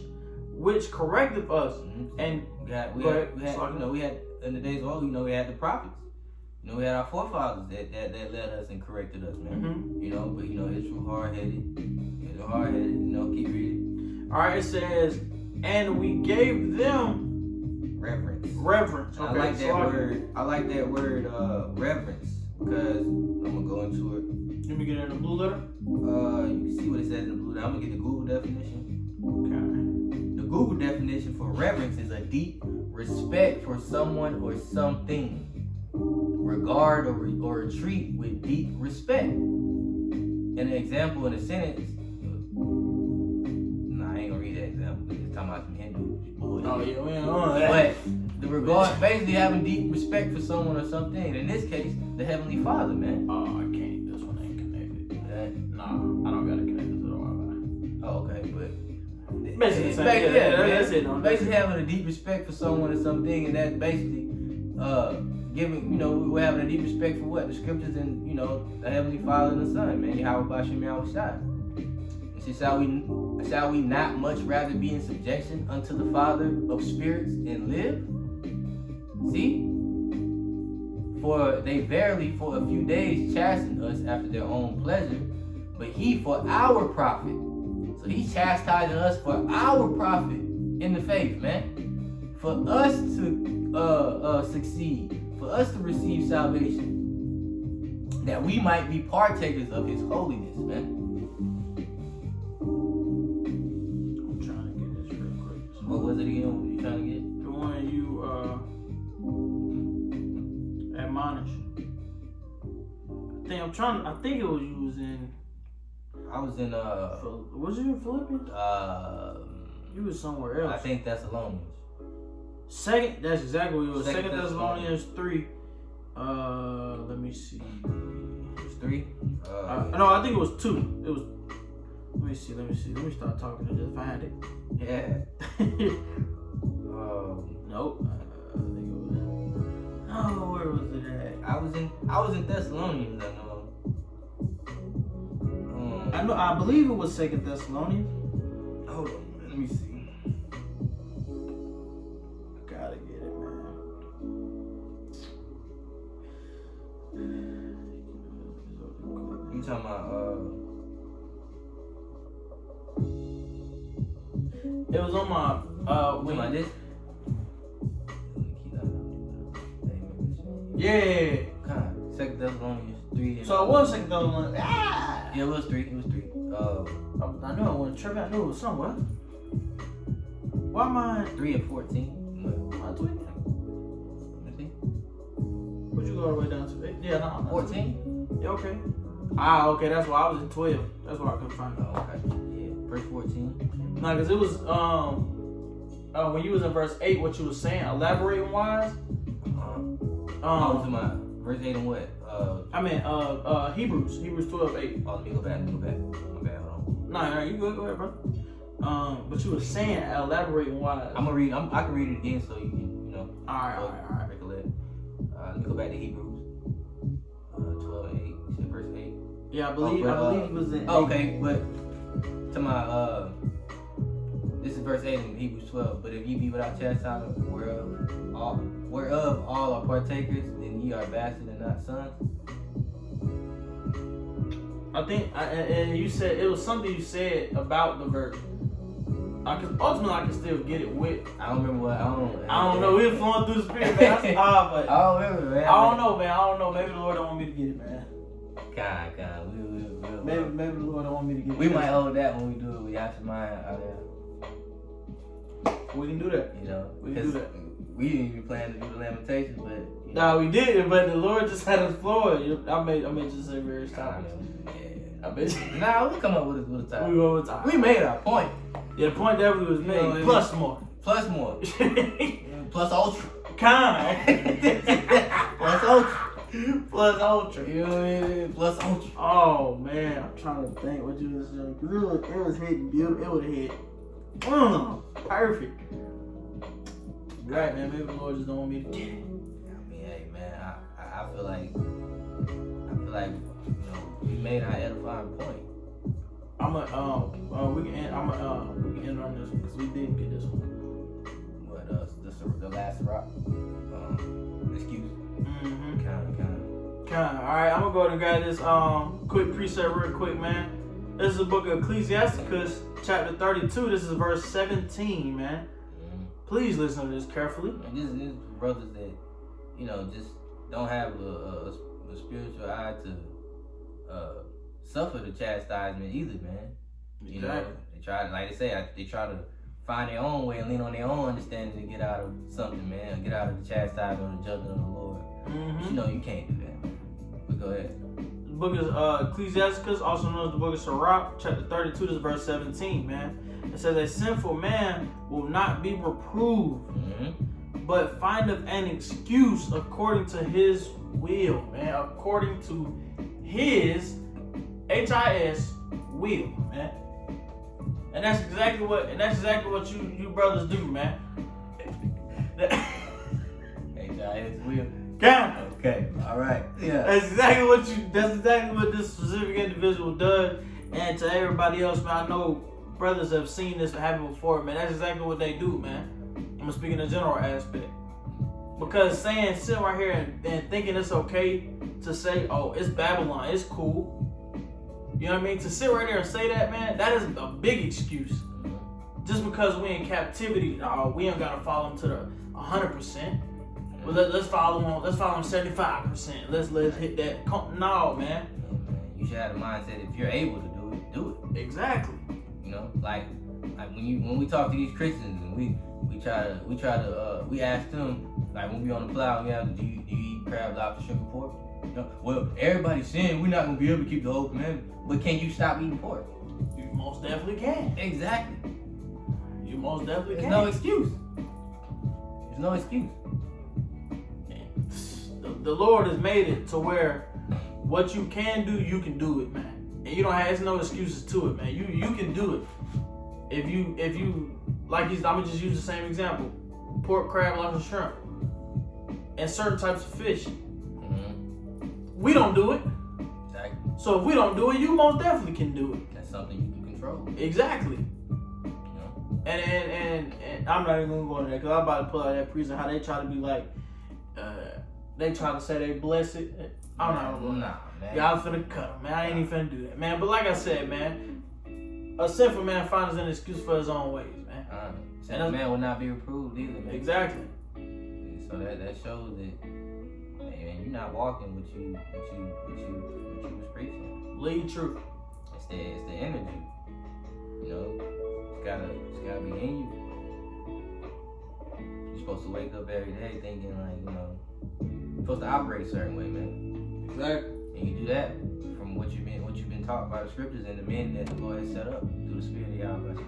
which corrected us." And we had in the days of old, we had the prophets. We had our forefathers that led us and corrected us, man. But Israel hard-headed. Keep reading. All right, it says, "And we gave them reverence." Okay, I like that word. I like that word, reverence, because I'm gonna go into it. Let me get it in the blue letter. You can see what it says in the blue letter. I'm gonna get the Google definition. Okay. The Google definition for reverence is a deep respect for someone or something. Regard or treat with deep respect. An example in a sentence. Nah, I ain't gonna read that example because it's talking about some Hindu bullshit. Oh yeah, we ain't on that. But the regard, basically having deep respect for someone or something. In this case, the Heavenly Father, man. Oh, I can't. This one ain't connected. Nah, I don't gotta connect it to the Wi-Fi. Oh, okay, but basically, that's it. Basically having a deep respect for someone or something, and that's basically we're having a deep respect for what? The scriptures and, the Heavenly Father and the Son, man. Yahweh Bashim Yahweh Shai. And so shall we not much rather be in subjection unto the Father of spirits and live? See? For they verily for a few days chasten us after their own pleasure, but he for our profit. So he's chastising us for our profit in the faith, man. For us to succeed. For us to receive salvation, that we might be partakers of his holiness, man. I'm trying to get this real quick. What was it again? What were you trying to get? The one you admonish. I think it was you was in. I was in Was you in Philippians? You was somewhere else. I think Thessalonians. That's exactly what it was. Second Second Thessalonians 3. Let me see. It's 3? No, I think it was 2. It was. Let me see. Let me start talking to this. Find it. Yeah. Nope. I think it was. Oh, where was it at? I was in Thessalonians. I know. I believe it was Second Thessalonians. Hold on. Let me see. I gotta get it, man. You talking about It was on my when I did. Yeah. God, Second Thessalonians 3. So it was Second Thessalonians. Ah! Yeah, it was 3. It was 3. I knew I wasn't tripping. I knew it was somewhere. Why am I 3 and 14. am I tweaking? Let me see. Where'd you go all the way down to? Yeah, no. 14. Yeah, okay. Ah, okay. That's why I was in 12. That's why I couldn't find it. Oh, okay. Yeah, verse 14. Nah, cause it was when you was in verse 8, what you was saying, elaborating wise. Oh, to my verse 8 and what? I mean, Hebrews 12:8. Oh, let me go back. My bad, hold on. Nah, you go ahead, bro. But you was saying elaborating wise. I'm gonna read. I can read it again so you can, All right. recollect. Let me go back to Hebrews 12:8. You said verse 8. Yeah, I believe it was in. Okay, but to my this is verse 8 in Hebrews 12. But if ye be without chastisement, whereof all are partakers, then ye are bastards and not sons. I think, and you said it was something you said about the verse. Ultimately, I can still get it with. I don't remember what. I don't know. We're flowing through the spirit, man. That's odd, but I don't remember, man. I don't know, man. I don't know. Maybe the Lord don't want me to get it, man. God, Maybe the Lord don't want me to get it. we might hold that when we do it with Yashimaya out there. We can do that. You know, We can do that. We didn't even plan to do the Lamentations, but you know. Nah, we did, but the Lord just had us flowing. I made just say various topics. I bet you. Nah, we'll come up with a time. We go with time. We made our point. Yeah, the point definitely was made. know, Plus more. Plus more. Plus ultra. Kind. Plus ultra. Plus ultra. You know what I mean? Plus ultra. Oh man, I'm trying to think what you was saying. Cause it was hitting beautiful. It would have hit. Perfect. Right, man. Maybe the Lord just don't want me to get it. I mean, hey, man. I feel like we made our edifying point. We can end on this one because we didn't get this one. What the last rock? Excuse. Mm-hmm. Kind. All right, I'm gonna go ahead and grab this quick precept real quick, man. This is the book of Ecclesiasticus, chapter 32. This is verse 17, man. Please listen to this carefully. And this brothers that just don't have a spiritual eye to suffer the chastisement either, man. You know, they try, like they say, they try to find their own way and lean on their own understanding to get out of something, man. Get out of the chastisement or the judgment of the Lord. Mm-hmm. But you know you can't do that, man. But go ahead. The book is Ecclesiasticus, also known as the book of Sirach, chapter 32, this is verse 17, man. It says, a sinful man will not be reproved, but findeth an excuse according to his will, man. According to his HIS will, man. And that's exactly what you brothers do, man. HIS will. Count. Okay. All right. Yeah. That's exactly what this specific individual does. And to everybody else, man, I know brothers have seen this happen before, man. That's exactly what they do, man. I'm speaking in a general aspect. Because sitting right here and thinking it's okay to say, oh, it's Babylon, it's cool. You know what I mean? To sit right there and say that, man, that is a big excuse. Just because we in captivity, we ain't gotta follow them to the 100%. Well, let's follow them 75%. Let's hit that. No, man. You should have the mindset, if you're able to do it, do it. Exactly. You know, like when we talk to these Christians and we ask them, like when we on the plow, we ask them, do you eat crab, lobster, shrimp, and pork? You know, well, everybody's saying we're not gonna be able to keep the whole commandment, but can you stop eating pork? You most definitely can. Exactly. You most definitely There's can. no excuse. There's no excuse. The Lord has made it to where what you can do, you can do it, man. And you don't have, there's no excuses to it, man. You can do it. If you like, I'm gonna just use the same example: pork, crab, lobster, shrimp, and certain types of fish. Mm-hmm. We don't do it. Exactly. So if we don't do it, you most definitely can do it. That's something you can control. Exactly. You know? And I'm not even gonna go into that because I'm about to pull out that prison how they try to be like, they try to say they bless it. I'm not gonna go into that. Nah, man. Yeah, I'm finna cut him, man. I ain't even finna do that, man. But like I said, man, a sinful man finds an excuse for his own ways, man. Sinful man will not be reproved either, man. Exactly. So that shows that, hey, man, you're not walking what you was preaching. Lead truth. It's the energy. You know, it's gotta be in you. You're supposed to wake up every day thinking like, you know, you're supposed to operate a certain way, man. Exactly. And you do that from what you've been taught by the scriptures and the men that the Lord has set up through the Spirit of Yahweh, man.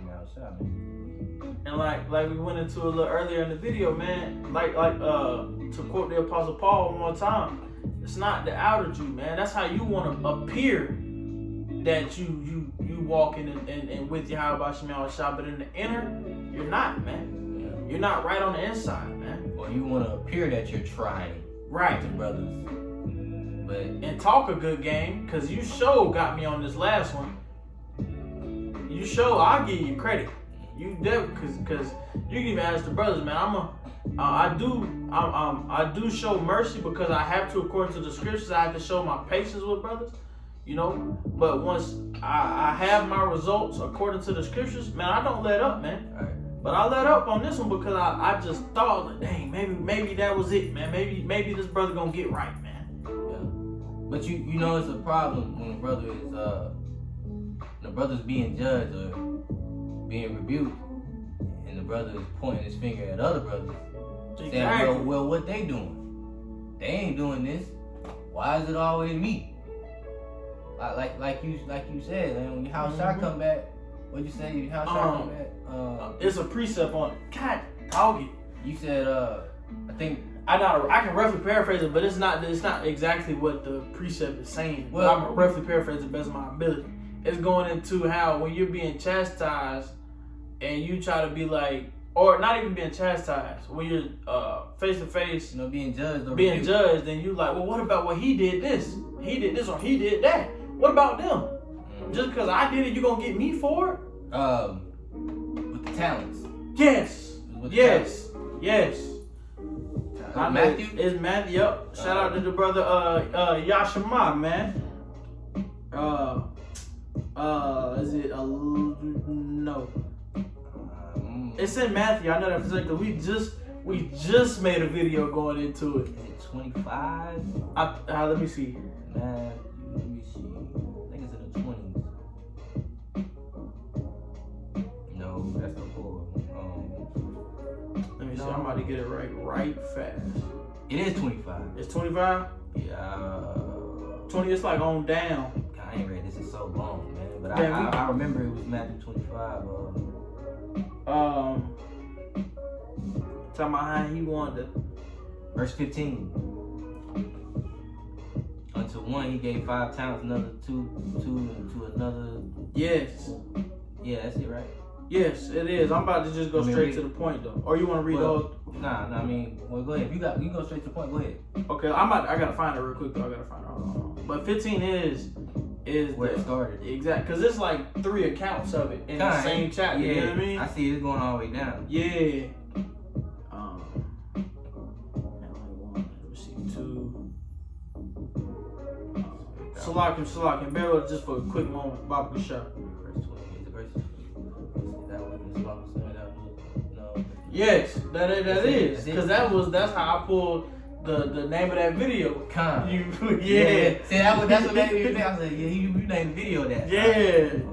And like we went into a little earlier in the video, man. Like to quote the Apostle Paul one more time, it's not the outer you, man. That's how you want to appear that you walking and with Yahweh Shema Shah, but in the inner, you're not, man. Yeah. You're not right on the inside, man. Or you want to appear that you're trying, right, to brothers. But and talk a good game, cause you sure got me on this last one. You sure, I'll give you credit. You cause you can even ask the brothers, man. I do show mercy because I have to according to the scriptures. I have to show my patience with brothers, you know. But once I have my results according to the scriptures, man, I don't let up, man. all right. But I let up on this one because I just thought, like, dang, maybe that was it, man. Maybe this brother gonna get right, man. But you know it's a problem when the brother's being judged or being rebuked, and the brother is pointing his finger at other brothers, Exactly. saying, well, what they doing? They ain't doing this. Why is it always me? Like you said, man, when your house shot come back, what'd you say? Your house shot come back? It's a precept on it. God, dog it. You said, I think. I can roughly paraphrase it, but it's not exactly what the precept is saying. Well, but I'm roughly paraphrase the best of my ability. It's going into how when you're being chastised and you try to be like, or not even being chastised, when you're face to face, You know, being judged or being rebuked. judged, and you like, well, what about what he did this, or he did that? What about them? Mm-hmm. Just because I did it, you gonna get me for it? With the talents. Yes, With the yes, yes. Matthew? It's Matthew. Yep. Shout out to the brother Yashima, man. Is it no? It's in Matthew. I know that for a second. We just made a video going into it. Is it 25? Let me see. Let me see. I think it's in the 20s. No, that's the 4. Let me see. I'm about to get it right fast. It is 25. It's 25. Yeah. 20. It's like on down. I ain't read this in so long, man. But Yeah, I remember it was Matthew 25. Talking about how he wanted to. Verse 15. Unto one he gave 5 talents, another two to another. Yes. Yeah, that's it, right? Yes, it is. I'm about to just go straight to the point though. Or you want to read the whole? Nah. I mean, well, go ahead. You can go straight to the point. Go ahead. Okay, I gotta find it real quick though. Hold on. But 15 is Where it started. Exact, because it's like 3 accounts of it in the same chapter. Yeah, You know what I mean? I see it's going all the way down. Yeah. Let me see, 2. Salakim. Bear with us just for a quick moment. Bob Bouchard. Verse 20. Is it verse? Is that what the Bible said? No. Yes, that is. That's Because that's how I pulled the name of that video. Con. Yeah. See, that's what made me think. I said, yeah, you named the video that. Yeah.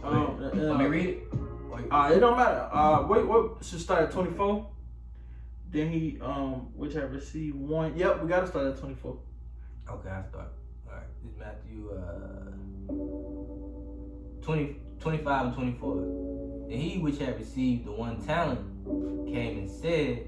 Let me read it. It don't matter. What should start at 24? Then he whichever C1. Yep, we gotta start at 24. Okay, I start. Alright. This is Matthew 25 and 24. Then And he which had received the 1 talent came and said,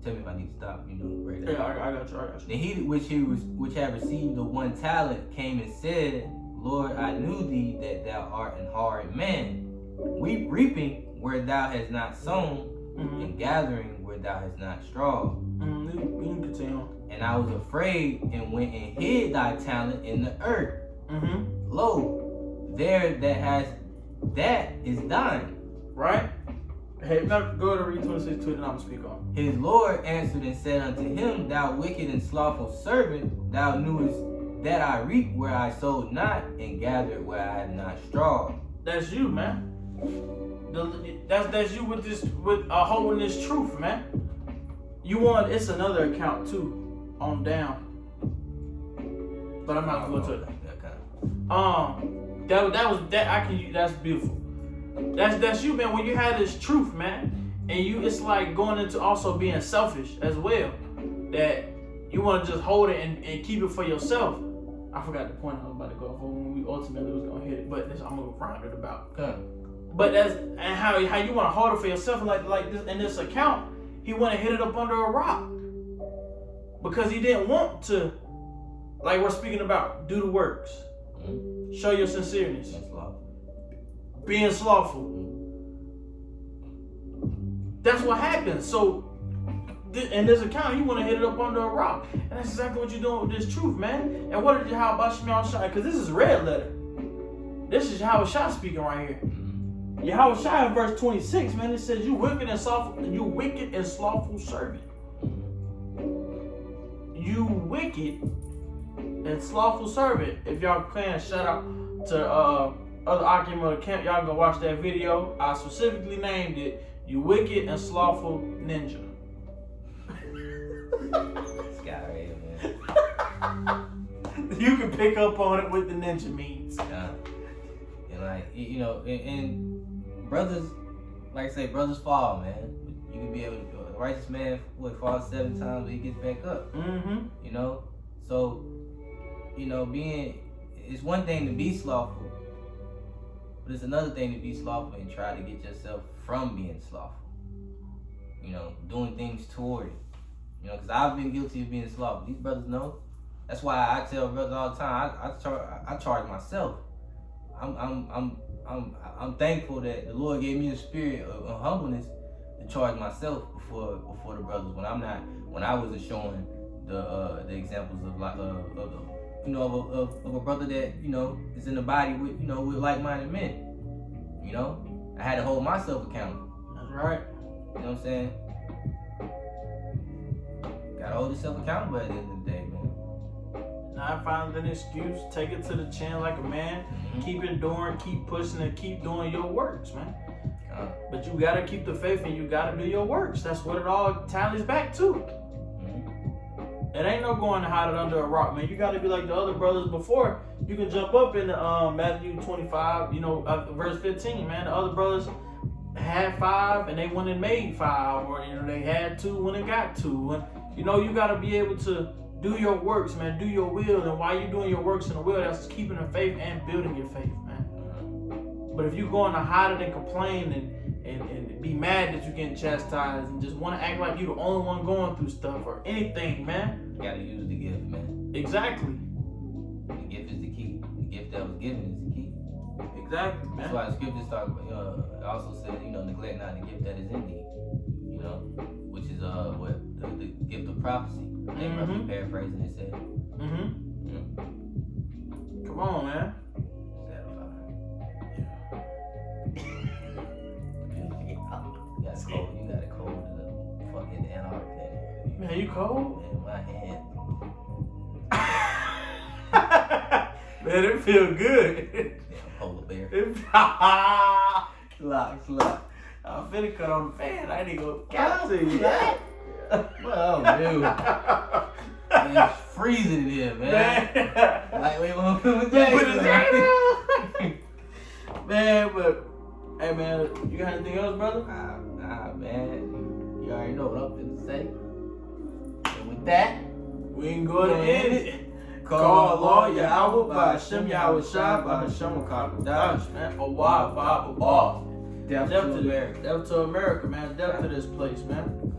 tell me if I need to stop, right there. Yeah, I got you. Then he which had received the 1 talent came and said, Lord, I knew thee that thou art an hard man, reaping where thou hast not sown, and gathering where thou hast not strawed. You can continue. And I was afraid and went and hid thy talent in the earth. Lo, there that is thine. Right? Hey, go to read 26 to it and I'm going to speak on. His Lord answered and said unto him, Thou wicked and slothful servant, thou knewest that I reap where I sowed not, and gathered where I had not strawed. That's you, man. That's you with holding this truth, man. It's another account too, on down. But I'm not going to it. That's beautiful. That's you, man. When you have this truth, man, and it's like going into also being selfish as well. That you want to just hold it and keep it for yourself. I forgot the point I was about to go for when we ultimately was gonna hit it, but I'm gonna round it about. But how you want to hold it for yourself, like this in this account, he went and hid it up under a rock because he didn't want to, like we're speaking about, do the works, show your sincereness, being slothful. That's what happens. So in this account, you want to hit it up under a rock, and that's exactly what you're doing with this truth, man. And what did Yahweh Shai? Because this is red letter. This is Yahweh Shai speaking right here. Yahweh Shai in verse 26, man, it says, you wicked and slothful servant. You wicked and slothful servant. If y'all can, shout out to other Akim of the camp. Y'all go watch that video. I specifically named it, You Wicked and Slothful Ninja. This guy right here, man. You can pick up on it with the ninja memes. Yeah. And like, and brothers, like I say, brothers fall, man. You can be able to, a righteous man falls 7 times, but he gets back up. So, it's one thing to be slothful, but it's another thing to be slothful and try to get yourself from being slothful. Doing things toward it. Because I've been guilty of being slothful. These brothers know. That's why I tell brothers all the time. I charge myself. I'm thankful that the Lord gave me a spirit of humbleness to charge myself before the brothers when I wasn't showing the examples of of a brother that is in the body with with like-minded men. I had to hold myself accountable. That's right. You know what I'm saying? Gotta hold yourself accountable at the end of the day, man. Not find an excuse, take it to the chin like a man, keep enduring, keep pushing, and keep doing your works, man. But you gotta keep the faith and you gotta do your works. That's what it all tallies back to. It ain't no going to hide it under a rock, man. You gotta be like the other brothers before. You can jump up in Matthew 25, verse 15, man. The other brothers had 5 and they went and made 5, or they had 2 when they got 2. And you gotta be able to do your works, man. Do your will, and while you're doing your works in the will, that's keeping the faith and building your faith, man. But if you're going to hide it and complain and be mad that you're getting chastised and just want to act like you're the only one going through stuff or anything, man, you gotta use the gift, man. Exactly. The gift is the key. The gift that was given is the key. Exactly, man. That's why the scriptures talk about. It also says, neglect not the gift that is in thee. Which is what the gift of prophecy. They roughly paraphrasing it said. Come on, man. That's cold. You got a cold in the fucking Antarctica. Man, you cold? Man, my hand. Man, it feel good. Damn polar bear. Lock. I'm finna cut on the fan. I need to go count to you. Well, dude. Man, it's freezing in here, man. Like, wait, what put his hand Man, but, hey, man, you got anything else, brother? Nah, man. You already know what I'm finna say. And with that, we can go ahead and end it. Call Allah Yahweh by Hashem Yahweh Shai by Hashem Wakadash, man. Allah, Baba, Death to America. Death to America, man. Death to this place, man.